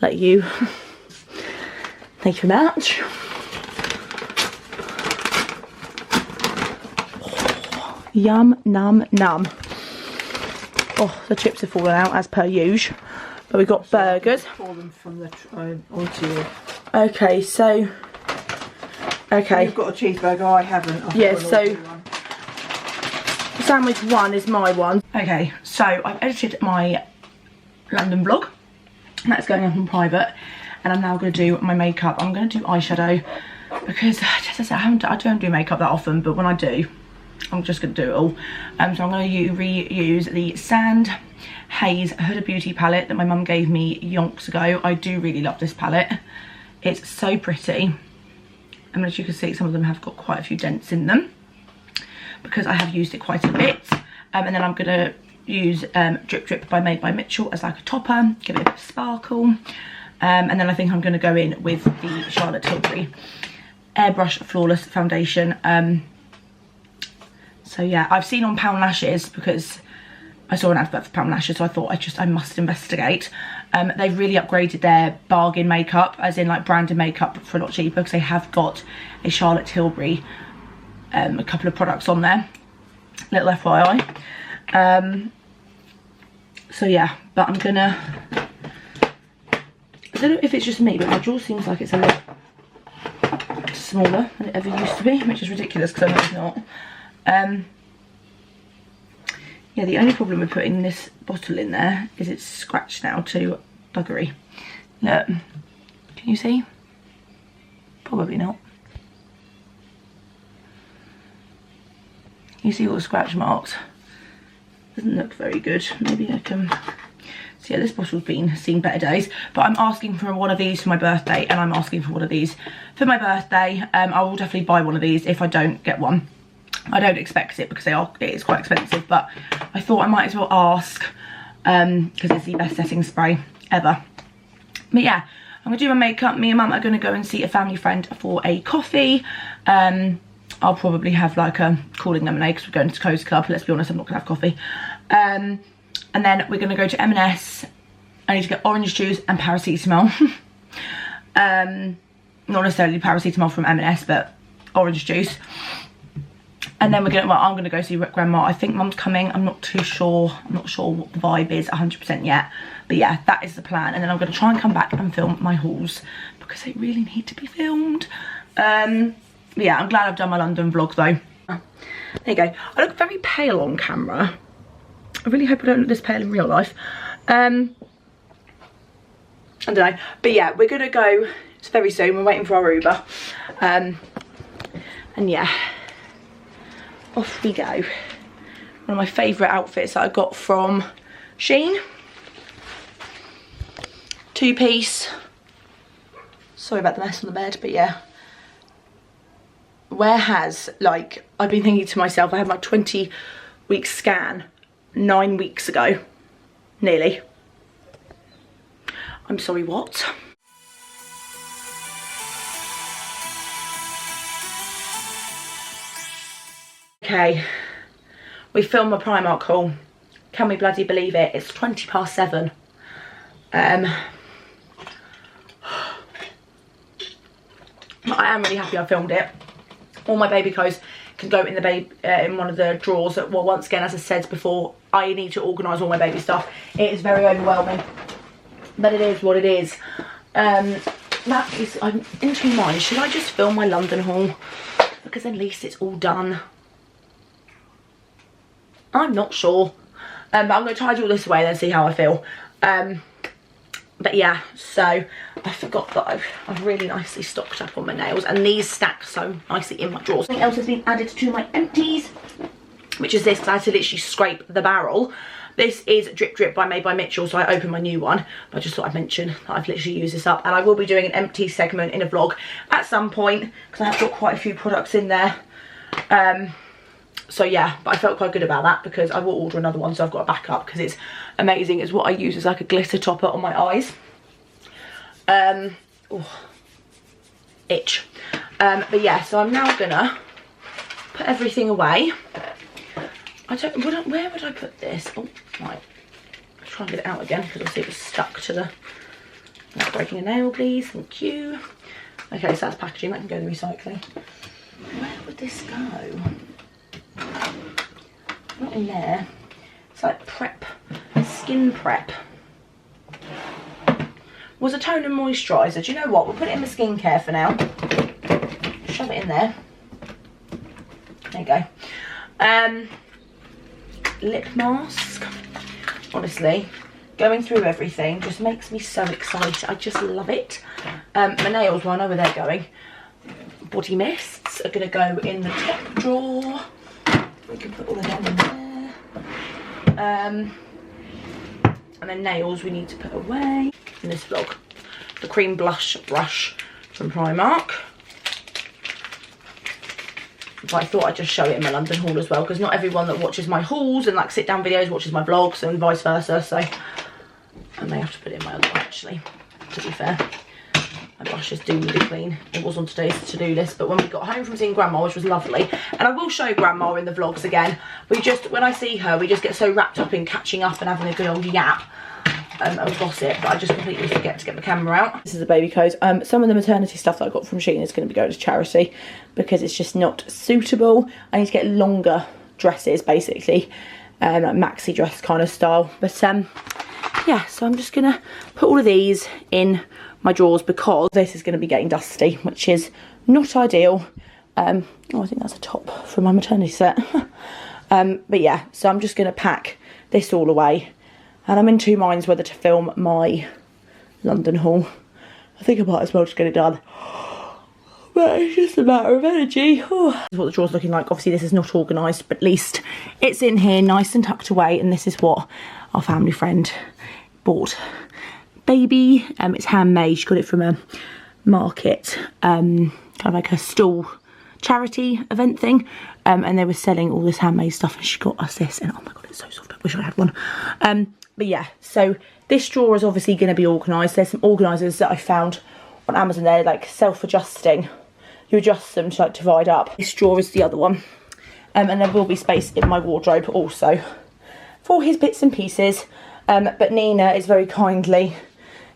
S1: let you, thank you very much. Oh, yum, num, num. Oh, the chips have fallen out as per usual. But we've got burgers.
S2: Pour them from the onto you.
S1: Okay, so, okay.
S2: You've got a cheeseburger, I haven't.
S1: Yeah, so, sandwich one is my one. Okay, so I've edited my London vlog. That's going up on private, and I'm now going to do my makeup. I'm going to do eyeshadow because, just as I don't do makeup that often, but when I do, I'm just going to do it all. So I'm going to reuse the Sand Haze Huda Beauty palette that my mum gave me yonks ago. I do really love this palette. It's so pretty. And as you can see, some of them have got quite a few dents in them because I have used it quite a bit. And then I'm going to use Drip Drip by Made by Mitchell as like a topper, give it a bit of sparkle. And then I think I'm going to go in with the Charlotte Tilbury Airbrush Flawless Foundation. So yeah, I've seen on Pound Lashes because I saw an advert for Pound Lashes, so I thought I must investigate. They've really upgraded their bargain makeup, as in like branded makeup for a lot cheaper, because they have got a Charlotte Tilbury, a couple of products on there. Little FYI. So yeah, but I'm gonna, I don't know if it's just me, but my jaw seems like it's a lot smaller than it ever used to be, which is ridiculous because I know it's not. Yeah, the only problem with putting this bottle in there is it's scratched now to buggery. Look, can you see? Probably not. You see all the scratch marks? Doesn't look very good. Maybe I can... So yeah, this bottle's seen better days. But I'm asking for one of these for my birthday, and I'm asking for one of these for my birthday. I will definitely buy one of these if I don't get one. I don't expect it because it is quite expensive, but I thought I might as well ask because it's the best setting spray ever. But yeah, I'm gonna do my makeup. Me and Mum are gonna go and see a family friend for a coffee. I'll probably have like a cooling lemonade because we're going to Coast Club. Let's be honest, I'm not gonna have coffee. And then we're gonna go to M&S. I need to get orange juice and paracetamol. Not necessarily paracetamol from M&S, but orange juice. And then I'm gonna go see Grandma. I think Mum's coming. I'm not too sure. I'm not sure what the vibe is 100% yet. But yeah, that is the plan. And then I'm gonna try and come back and film my hauls because they really need to be filmed. But yeah, I'm glad I've done my London vlog though. There you go. I look very pale on camera. I really hope I don't look this pale in real life. I don't know. But yeah, we're gonna go. It's very soon. We're waiting for our Uber. And yeah. Off we go. One of my favourite outfits that I got from Shein. 2-piece. Sorry about the mess on the bed, but yeah. Where has, like, I've been thinking to myself, I had my 20-week scan 9 weeks ago. Nearly. I'm sorry, what? Okay, we filmed my Primark haul. Can we bloody believe it? It's 7:20. I am really happy I filmed it. All my baby clothes can go in the in one of the drawers. Well, once again, as I said before, I need to organise all my baby stuff. It is very overwhelming, but it is what it is. that is, I'm in two minds. Should I just film my London haul? Because at least it's all done. I'm not sure. But I'm going to tidy all this away and then see how I feel. But yeah, so I forgot that I've really nicely stocked up on my nails. And these stack so nicely in my drawers. Something else has been added to my empties, which is this, because I had to literally scrape the barrel. This is Drip Drip by Made by Mitchell, so I opened my new one. But I just thought I'd mention that I've literally used this up. And I will be doing an empty segment in a vlog at some point, because I have got quite a few products in there. So yeah, but I felt quite good about that because I will order another one, so I've got a backup because it's amazing. It's what I use as like a glitter topper on my eyes. Itch. But yeah, so I'm now gonna put everything away. Where would I put this? Oh, right. Let's try and get it out again because obviously it was stuck to the... Not breaking a nail, please. Thank you. Okay, so that's packaging. That can go in the recycling. Where would this go? Not in there. It's like prep, skin prep. Was a tone and moisturiser. Do you know what? We'll put it in the skincare for now. Shove it in there. There you go. Lip mask. Honestly, going through everything just makes me so excited. I just love it. My nails, well, I know where they're going. Body mists are going to go in the top drawer. We can put all of them in there. And then nails we need to put away in this vlog. The cream blush brush from Primark. But I thought I'd just show it in my London haul as well, because not everyone that watches my hauls and like sit down videos watches my vlogs and vice versa, so I may have to put it in my other one actually, to be fair. My brush is doomly clean. It was on today's to-do list, but when we got home from seeing Grandma, which was lovely, and I will show Grandma in the vlogs again, when I see her, we just get so wrapped up in catching up and having a good old yap and gossip, but I just completely forget to get the camera out. This is a baby clothes. Some of the maternity stuff that I got from Shein is going to be going to charity because it's just not suitable. I need to get longer dresses, basically, like maxi dress kind of style. But yeah, so I'm just going to put all of these in my drawers because this is going to be getting dusty, which is not ideal. Oh, I think that's a top from my maternity set. But yeah, so I'm just going to pack this all away, and I'm in two minds whether to film my London haul. I think I might as well just get it done, but it's just a matter of energy. Oh. This is what the drawer's looking like. Obviously this is not organised, but at least it's in here nice and tucked away, and this is what our family friend bought. Baby, it's handmade. She got it from a market, kind of like a stall charity event thing, and they were selling all this handmade stuff, and she got us this, and oh my god, it's so soft. I wish I had one. But yeah, so this drawer is obviously going to be organised. There's some organisers that I found on Amazon. They're like self-adjusting. You adjust them to like divide up. This drawer is the other one, and there will be space in my wardrobe also for his bits and pieces. But Nina is very kindly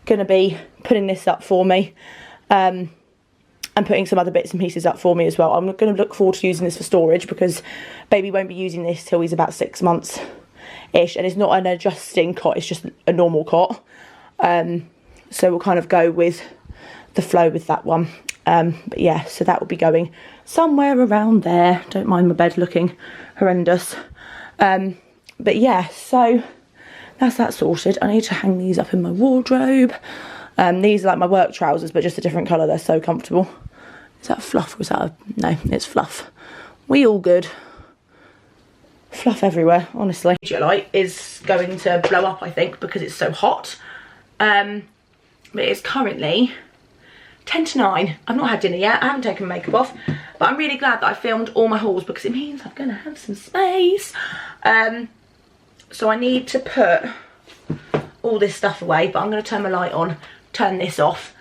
S1: going to be putting this up for me, and putting some other bits and pieces up for me as well. I'm going to look forward to using this for storage because baby won't be using this till he's about 6 months ish, and it's not an adjusting cot, it's just a normal cot. So we'll kind of go with the flow with that one. But yeah, so that will be going somewhere around there. Don't mind my bed looking horrendous. But yeah, so that's that sorted. I need to hang these up in my wardrobe. These are like my work trousers, but just a different colour. They're so comfortable. Is that fluff or is that no, it's fluff. We all good. Fluff everywhere, honestly. The light is going to blow up, I think, because it's so hot. But it's currently 10 to 9. I've not had dinner yet. I haven't taken my makeup off. But I'm really glad that I filmed all my hauls because it means I'm going to have some space. So I need to put all this stuff away, but I'm going to turn my light on, turn this off.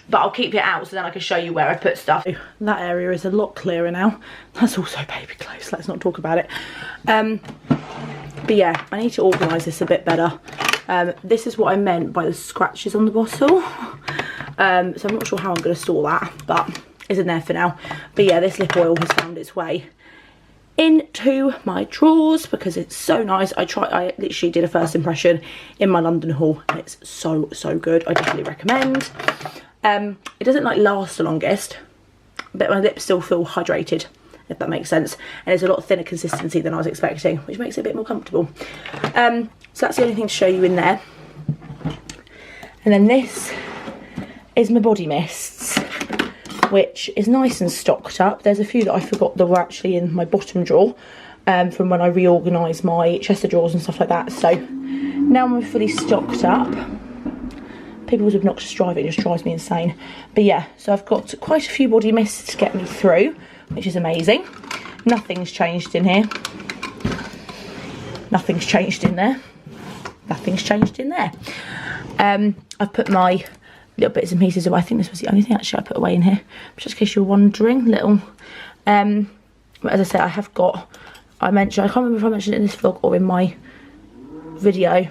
S1: But I'll keep it out so then I can show you where I put stuff. That area is a lot clearer now. That's also baby clothes, let's not talk about it. But yeah, I need to organise this a bit better. This is what I meant by the scratches on the bottle. So I'm not sure how I'm going to store that, but it's in there for now. But yeah, this lip oil has found its way into my drawers because it's so nice. I literally did a first impression in my London haul and it's so good. I definitely recommend. It doesn't like last the longest, but my lips still feel hydrated, if that makes sense, and it's a lot thinner consistency than I was expecting, which makes it a bit more comfortable. So that's the only thing to show you in there. And then this is my body mists, which is nice and stocked up. There's a few that I forgot that were actually in my bottom drawer from when I reorganised my chest of drawers and stuff like that. So now I'm fully stocked up. People's obnoxious driving just drives me insane. But yeah, so I've got quite a few body mists to get me through, which is amazing. Nothing's changed in here. Nothing's changed in there. Nothing's changed in there. I've put my little bits and pieces away. I think this was the only thing actually I put away in here, just in case you're wondering. Little, but as I said, I have got, I can't remember if I mentioned it in this vlog or in my video.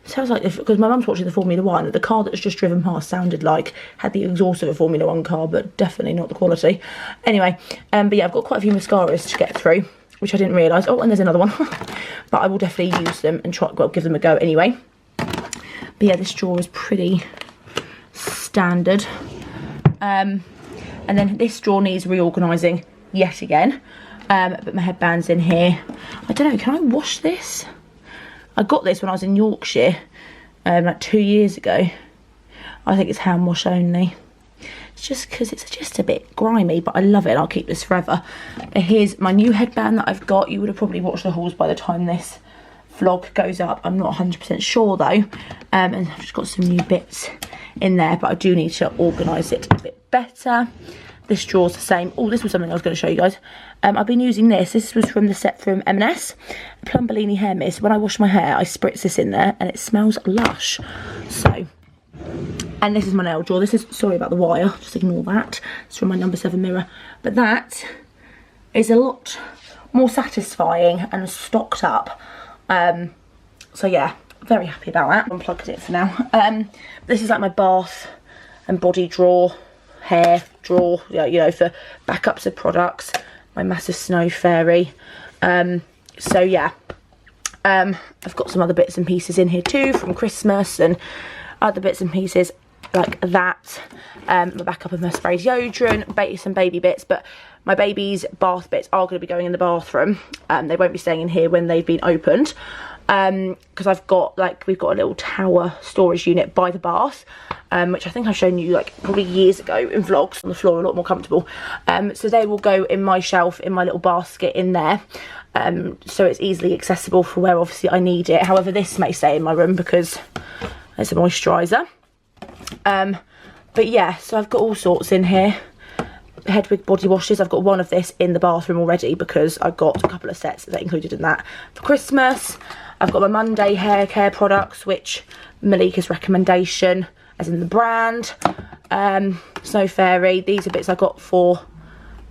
S1: Sounds like, because my mum's watching the Formula 1, the car that's just driven past sounded like, had the exhaust of a Formula 1 car, but definitely not the quality. Anyway, but yeah, I've got quite a few mascaras to get through, which I didn't realise. Oh, and there's another one. But I will definitely use them and try, well, give them a go anyway. But yeah, this drawer is pretty standard. And then this drawer needs reorganising yet again. But my headband's in here. I don't know, can I wash this? I got this when I was in Yorkshire, like 2 years ago. I think it's hand wash only. It's just because it's just a bit grimy, but I love it. I'll keep this forever. Here's my new headband that I've got. You would have probably watched the hauls by the time this vlog goes up. I'm not 100% sure though. And I've just got some new bits in there, but I do need to organise it a bit better. This drawer's the same. Oh, this was something I was going to show you guys. I've been using this. This was from the set from M&S, Plumbellini hair mist. When I wash my hair, I spritz this in there and it smells lush. So, and this is my nail drawer. This is, sorry about the wire, just ignore that. It's from my number 7 mirror. But that is a lot more satisfying and stocked up. So yeah, very happy about that. Unplugged it for now. This is like my bath and body drawer, hair drawer, you know, for backups of products. My massive snow fairy. So yeah, I've got some other bits and pieces in here too from Christmas and other bits and pieces like that. My backup of my sprayed deodorant, some baby bits, but my baby's bath bits are going to be going in the bathroom. They won't be staying in here when they've been opened. Because I've got, like, we've got a little tower storage unit by the bath, which I think I've shown you like probably years ago in vlogs, on the floor, a lot more comfortable. So they will go in my shelf, in my little basket in there, so it's easily accessible for where obviously I need it. However, this may stay in my room because it's a moisturiser. But yeah, so I've got all sorts in here. Hedwig body washes. I've got one of this in the bathroom already because I got a couple of sets that included in that for Christmas. I've got my Monday hair care products, which Malika's recommendation, as in the brand. Snow Fairy. These are bits I got for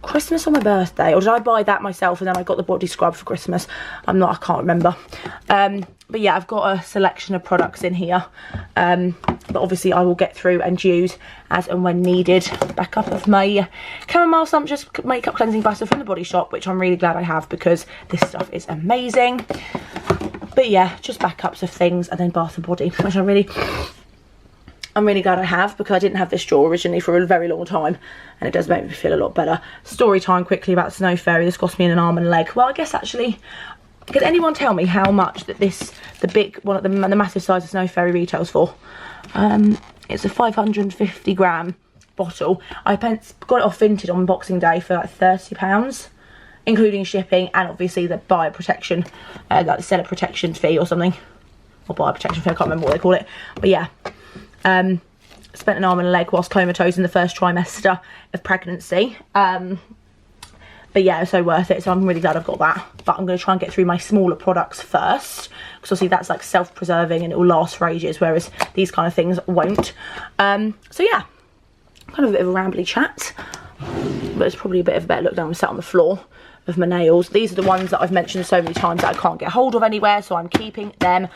S1: Christmas or my birthday, or did I buy that myself and then I got the body scrub for Christmas? I can't remember. But yeah, I've got a selection of products in here, but obviously I will get through and use as and when needed. Backup of my chamomile sumptuous makeup cleansing butter from the Body Shop, which I'm really glad I have because this stuff is amazing. But yeah, just backups of things, and then bath and body, which I'm really glad I have because I didn't have this drawer originally for a very long time, and it does make me feel a lot better. Story time quickly about Snow Fairy. This cost me an arm and a leg. Well, I guess actually, could anyone tell me how much that the massive size of Snow Fairy retails for? It's a 550 gram bottle. I got it off Vinted on Boxing Day for like £30, including shipping and obviously the buyer protection, like the seller protection fee or something, or buyer protection fee, I can't remember what they call it. But yeah, spent an arm and a leg whilst comatose in the first trimester of pregnancy. But yeah, it's so worth it, so I'm really glad I've got that. But I'm going to try and get through my smaller products first, because obviously that's like self-preserving and it will last for ages, whereas these kind of things won't. So yeah, kind of a bit of a rambly chat, but it's probably a bit of a better look now I'm sat on the floor of my nails. These are the ones that I've mentioned so many times that I can't get hold of anywhere, so I'm keeping them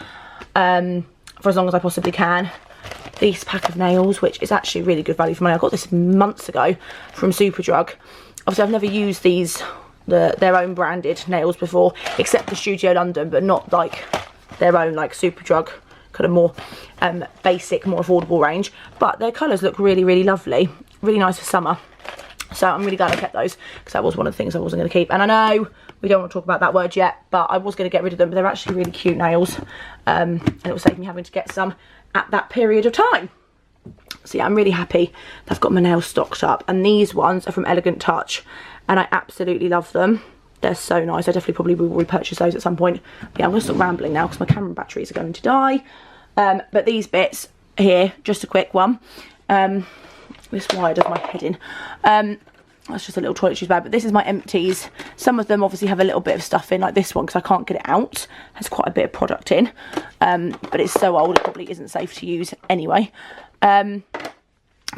S1: for as long as I possibly can. This pack of nails, which is actually really good value for money. I got this months ago from Superdrug. obviously I've never used these, their own branded nails before, except for Studio London, but not like their own like Superdrug kind of more basic, more affordable range. But their colours look really, really lovely, really nice for summer. So I'm really glad I kept those, because that was one of the things I wasn't going to keep. And I know we don't want to talk about that word yet, but I was going to get rid of them, but they're actually really cute nails, and it will save me having to get some at that period of time. So yeah, I'm really happy that I've got my nails stocked up. And these ones are from Elegant Touch, and I absolutely love them. They're so nice. I definitely probably will repurchase those at some point. But yeah, I'm going to stop rambling now because my camera batteries are going to die. But these bits here, just a quick one. This wire does my head in. That's just a little toiletries bag, but this is my empties. Some of them obviously have a little bit of stuff in, like this one, because I can't get it out. Has quite a bit of product in, but it's so old it probably isn't safe to use anyway. But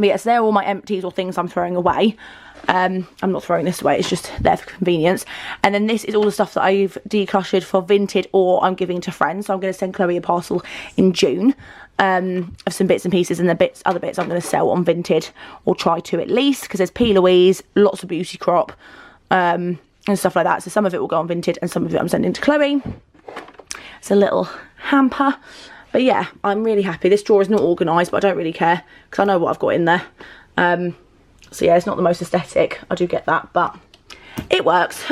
S1: yes, they're all my empties or things I'm throwing away. I'm not throwing this away, it's just there for convenience. And then this is all the stuff that I've decluttered for Vinted or I'm giving to friends. So I'm going to send Chloe a parcel in June of some bits and pieces, and the other bits I'm going to sell on Vinted, or try to at least, because there's P. Louise, lots of beauty crop, and stuff like that. So some of it will go on Vinted and some of it I'm sending to Chloe. It's a little hamper. But yeah, I'm really happy. This drawer is not organised, but I don't really care because I know what I've got in there. So yeah, it's not the most aesthetic, I do get that, but it works.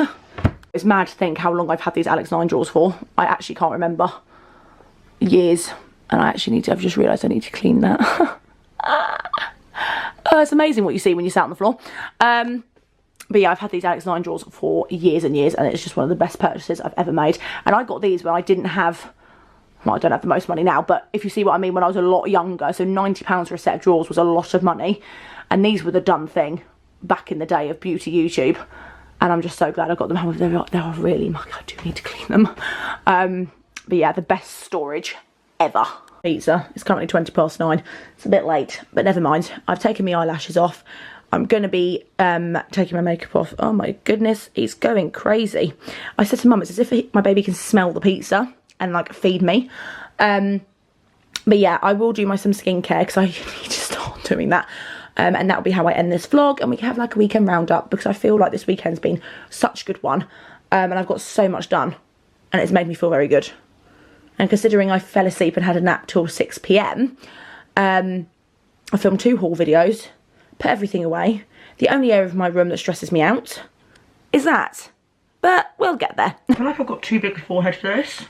S1: It's mad to think how long I've had these Alex 9 drawers for. I actually can't remember. Years. And I actually need to, I've just realised I need to clean that. It's amazing what you see when you sat on the floor. But yeah, I've had these Alex 9 drawers for years and years, and it's just one of the best purchases I've ever made. And I got these when I didn't have, well, I don't have the most money now, but if you see what I mean, when I was a lot younger, so £90 for a set of drawers was a lot of money. And these were the done thing back in the day of beauty YouTube. And I'm just so glad I got them. However, they are really mucky. I do need to clean them. But yeah, the best storage ever. Pizza. It's currently 9:20. It's a bit late, but never mind. I've taken my eyelashes off. I'm going to be taking my makeup off. Oh my goodness, it's going crazy. I said to Mum, it's as if my baby can smell the pizza and like feed me. But yeah, I will do some skincare because I need to start doing that. And that'll be how I end this vlog, and we can have like a weekend roundup, because I feel like this weekend's been such a good one, and I've got so much done, and it's made me feel very good. And considering I fell asleep and had a nap till 6 PM, I filmed 2 haul videos, put everything away. The only area of my room that stresses me out is that, but we'll get there. I feel like I've got too big a forehead for this.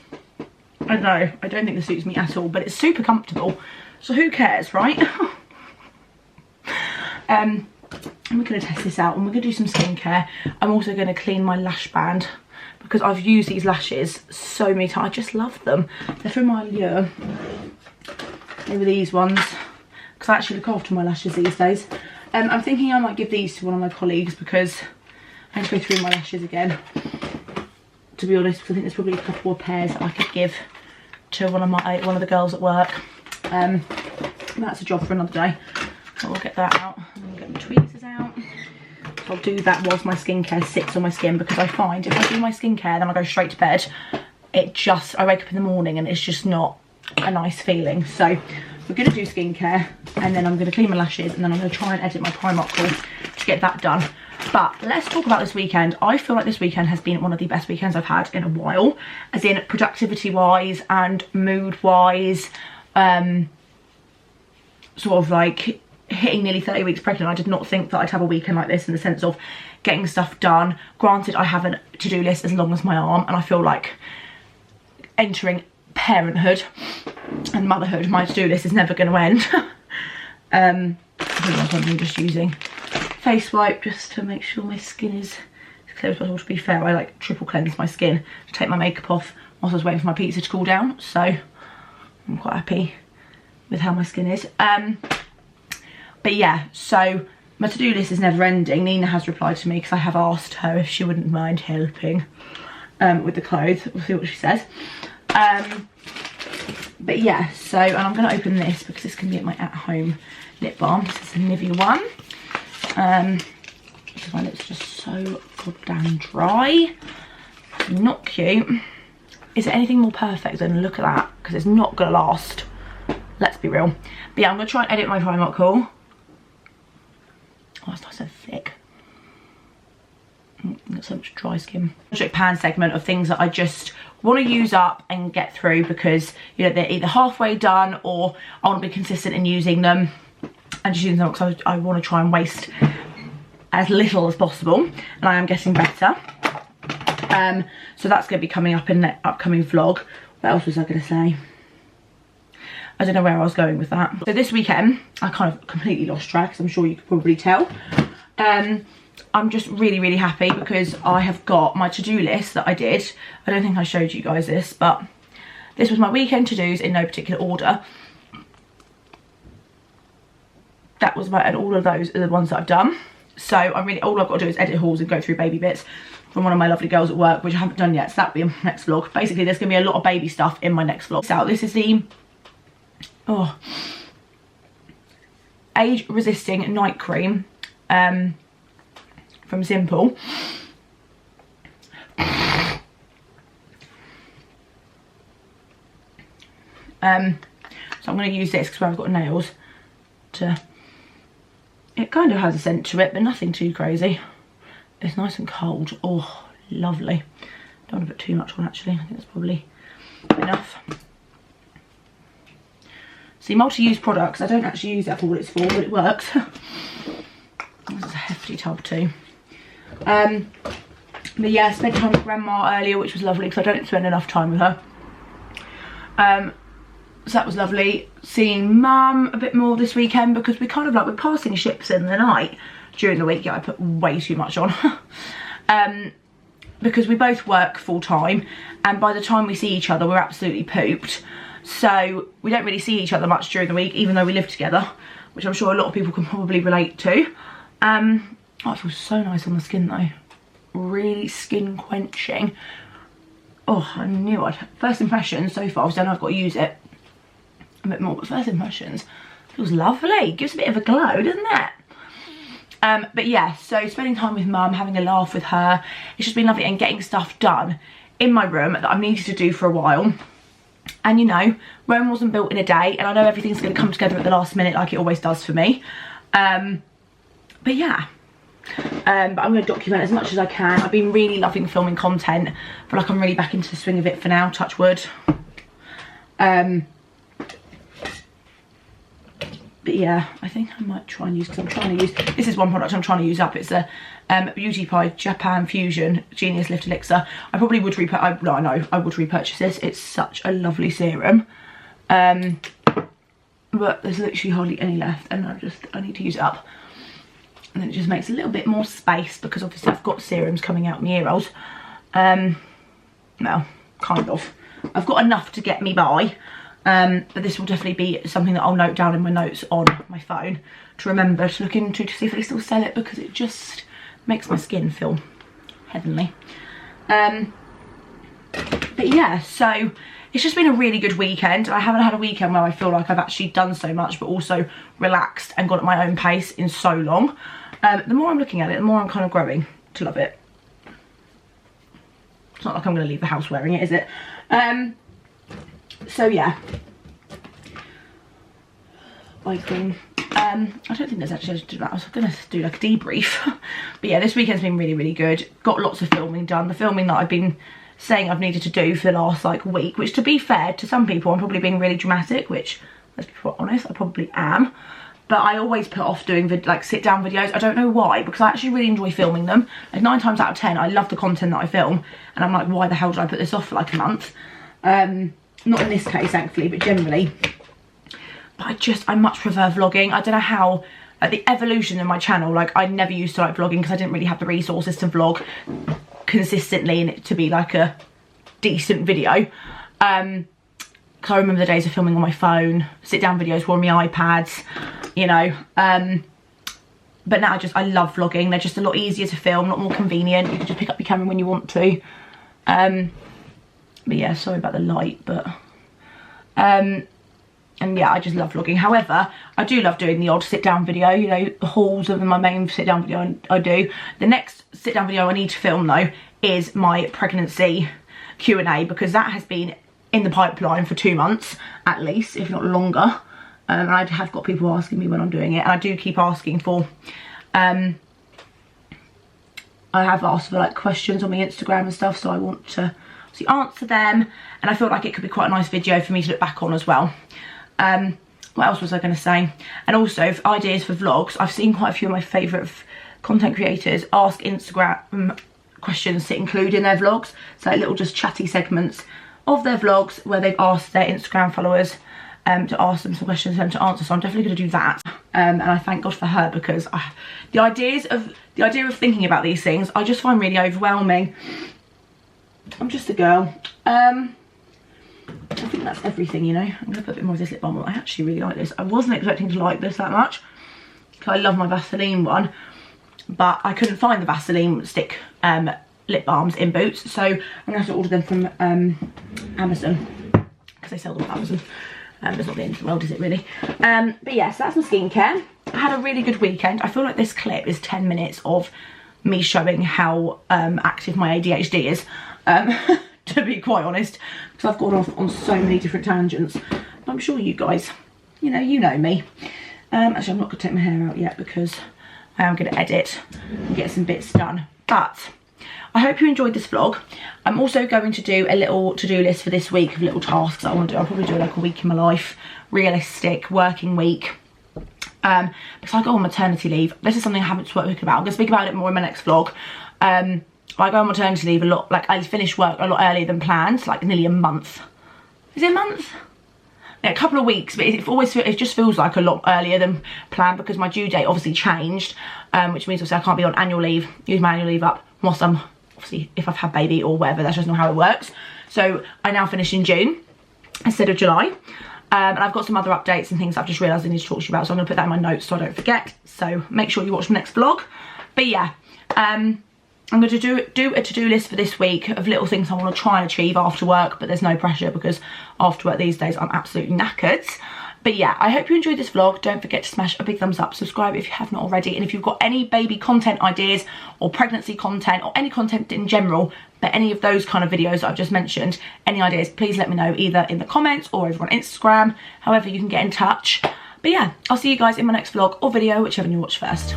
S1: I know, I don't think this suits me at all, but it's super comfortable, so who cares, right? And we're going to test this out, and we're going to do some skincare. I'm also going to clean my lash band, because I've used these lashes so many times. I just love them. They're from my Allure. They were these ones, because I actually look after my lashes these days. I'm thinking I might give these to one of my colleagues, because I need to go through my lashes again, to be honest, because I think there's probably a couple of pairs that I could give to one of the girls at work. That's a job for another day. So we'll get that out, and we'll get the tweezers out. So I'll do that whilst my skincare sits on my skin, because I find if I do my skincare then I go straight to bed, I wake up in the morning and it's just not a nice feeling. So we're going to do skincare, and then I'm going to clean my lashes, and then I'm going to try and edit my Primark haul to get that done. But let's talk about this weekend. I feel like this weekend has been one of the best weekends I've had in a while, as in productivity wise and mood wise. Sort of like hitting nearly 30 weeks pregnant, I did not think that I'd have a weekend like this, in the sense of getting stuff done. Granted, I have a to-do list as long as my arm, and I feel like entering parenthood and motherhood, my to-do list is never going to end. I think I'm just using face wipe just to make sure my skin is as clear as possible. To be fair, I like triple cleanse my skin to take my makeup off whilst I was waiting for my pizza to cool down, so I'm quite happy with how my skin is. But yeah, so my to-do list is never ending. Nina has replied to me, because I have asked her if she wouldn't mind helping with the clothes. We'll see what she says. But yeah, so, and I'm going to open this because this can be my at-home lip balm. This is a Nivea one. Because my lips are just so goddamn dry. Not cute. Is there anything more perfect than look at that? Because it's not going to last. Let's be real. But yeah, I'm going to try and edit my Primark haul. Oh, it's nice and thick. Got so much dry skin. Project pan segment of things that I just want to use up and get through because, you know, they're either halfway done or I want to be consistent in using them and just using them because I want to try and waste as little as possible, and I am getting better. So that's going to be coming up in the upcoming vlog. What else was I going to say? I don't know where I was going with that. So this weekend, I kind of completely lost track, as I'm sure you could probably tell. I'm just really, really happy because I have got my to-do list that I did. I don't think I showed you guys this, but this was my weekend to-dos in no particular order. That was and all of those are the ones that I've done. So all I've got to do is edit hauls and go through baby bits from one of my lovely girls at work, which I haven't done yet, so that'll be in my next vlog. Basically, there's going to be a lot of baby stuff in my next vlog. So this is the age-resisting night cream from Simple. So I'm going to use this because I've got nails to... It kind of has a scent to it, but nothing too crazy. It's nice and cold. Oh, lovely. Don't want to put too much on, actually. I think that's probably enough. See, multi-use products, I don't actually use that for what it's for, but it works. This is a hefty tub too. But yeah, I spent time with Grandma earlier, which was lovely because I don't spend enough time with her. So that was lovely. Seeing Mum a bit more this weekend because we kind of like, we're passing ships in the night during the week. Yeah, I put way too much on. Because we both work full time and by the time we see each other, we're absolutely pooped. So we don't really see each other much during the week, even though we live together, which I'm sure a lot of people can probably relate to. Oh, it feels so nice on the skin though. Really skin quenching. Oh, I knew I'd... First impressions so far, so I know I've got to use it a bit more, but first impressions, feels lovely. Gives a bit of a glow, doesn't it? But yeah, so spending time with Mum, having a laugh with her, it's just been lovely, and getting stuff done in my room that I've needed to do for a while. And you know, Rome wasn't built in a day, and I know everything's going to come together at the last minute like it always does for me. But yeah, but I'm going to document as much as I can. I've been really loving filming content. I feel like I'm really back into the swing of it for now, touch wood. But yeah, I think I might try and use, because I'm trying to use, this is one product I'm trying to use up. It's a Beauty Pie Japan Fusion Genius Lift Elixir. I probably would I would repurchase this. It's such a lovely serum. But there's literally hardly any left, and I need to use it up. And then it just makes a little bit more space because obviously I've got serums coming out in the ear rolls. Well, kind of. I've got enough to get me by. But this will definitely be something that I'll note down in my notes on my phone to remember to look into to see if they still sell it, because it just makes my skin feel heavenly. But yeah, so it's just been a really good weekend. I haven't had a weekend where I feel like I've actually done so much but also relaxed and got at my own pace in so long. The more I'm looking at it, the more I'm kind of growing to love it. It's not like I'm going to leave the house wearing it, is it? So yeah, I don't think there's actually, I was going to do like a debrief. But yeah, this weekend's been really, really good. Got lots of filming done. The filming that I've been saying I've needed to do for the last like week, which to be fair to some people I'm probably being really dramatic, which let's be honest, I probably am. But I always put off doing like sit down videos. I don't know why, because I actually really enjoy filming them. Like 9 times out of 10 I love the content that I film, and I'm like, why the hell did I put this off for like a month? Not in this case, thankfully, but generally. But I much prefer vlogging. I don't know how, like the evolution of my channel, like I never used to like vlogging because I didn't really have the resources to vlog consistently and it to be like a decent video. Because I remember the days of filming on my phone, sit down videos were on my iPads, you know. But now I love vlogging. They're just a lot easier to film, a lot more convenient. You can just pick up your camera when you want to. But yeah, sorry about the light, but and yeah, I just love vlogging. However, I do love doing the odd sit down video, you know, hauls of my main sit down video I do. The next sit down video I need to film though is my pregnancy Q&A, because that has been in the pipeline for 2 months at least, if not longer. And I have got people asking me when I'm doing it, and I do keep asking for I have asked for like questions on my Instagram and stuff, so I want to obviously answer them, and I feel like it could be quite a nice video for me to look back on as well. What else was I going to say? And also for ideas for vlogs, I've seen quite a few of my favourite content creators ask Instagram questions to include in their vlogs, so like little just chatty segments of their vlogs where they've asked their Instagram followers to ask them some questions for them to answer. So I'm definitely going to do that, and I thank God for her, because the idea of thinking about these things I just find really overwhelming. I'm just a girl. I think that's everything, you know. I'm going to put a bit more of this lip balm on. I actually really like this. I wasn't expecting to like this that much, because I love my Vaseline one, but I couldn't find the Vaseline stick lip balms in Boots, so I'm going to have to order them from Amazon, because they sell them on Amazon. It's not the end of the world, is it really? But yes, that's my skincare. I had a really good weekend. I feel like this clip is 10 minutes of me showing how active my ADHD is, to be quite honest, because I've gone off on so many different tangents. I'm sure you guys, you know me. Actually, I'm not going to take my hair out yet, because I am going to edit and get some bits done. But I hope you enjoyed this vlog. I'm also going to do a little to-do list for this week of little tasks that I want to do. I'll probably do like a week in my life, realistic working week. Because I go on maternity leave. This is something I haven't spoken about. I'm going to speak about it more in my next vlog. I go on maternity leave a lot, like I finish work a lot earlier than planned, like nearly a month. Is it a month? Yeah, a couple of weeks, but it just feels like a lot earlier than planned, because my due date obviously changed, which means obviously I can't be on annual leave, use my annual leave up whilst I'm, obviously if I've had baby or whatever, that's just not how it works. So I now finish in June instead of July. And I've got some other updates and things I've just realised I need to talk to you about, so I'm going to put that in my notes so I don't forget. So make sure you watch my next vlog. But yeah, I'm going to do a to-do list for this week of little things I want to try and achieve after work, but there's no pressure, because after work these days I'm absolutely knackered. But yeah, I hope you enjoyed this vlog. Don't forget to smash a big thumbs up, subscribe if you have not already, and if you've got any baby content ideas or pregnancy content or any content in general, but any of those kind of videos that I've just mentioned, any ideas, please let me know either in the comments or over on Instagram, however you can get in touch. But yeah, I'll see you guys in my next vlog or video, whichever you watch first.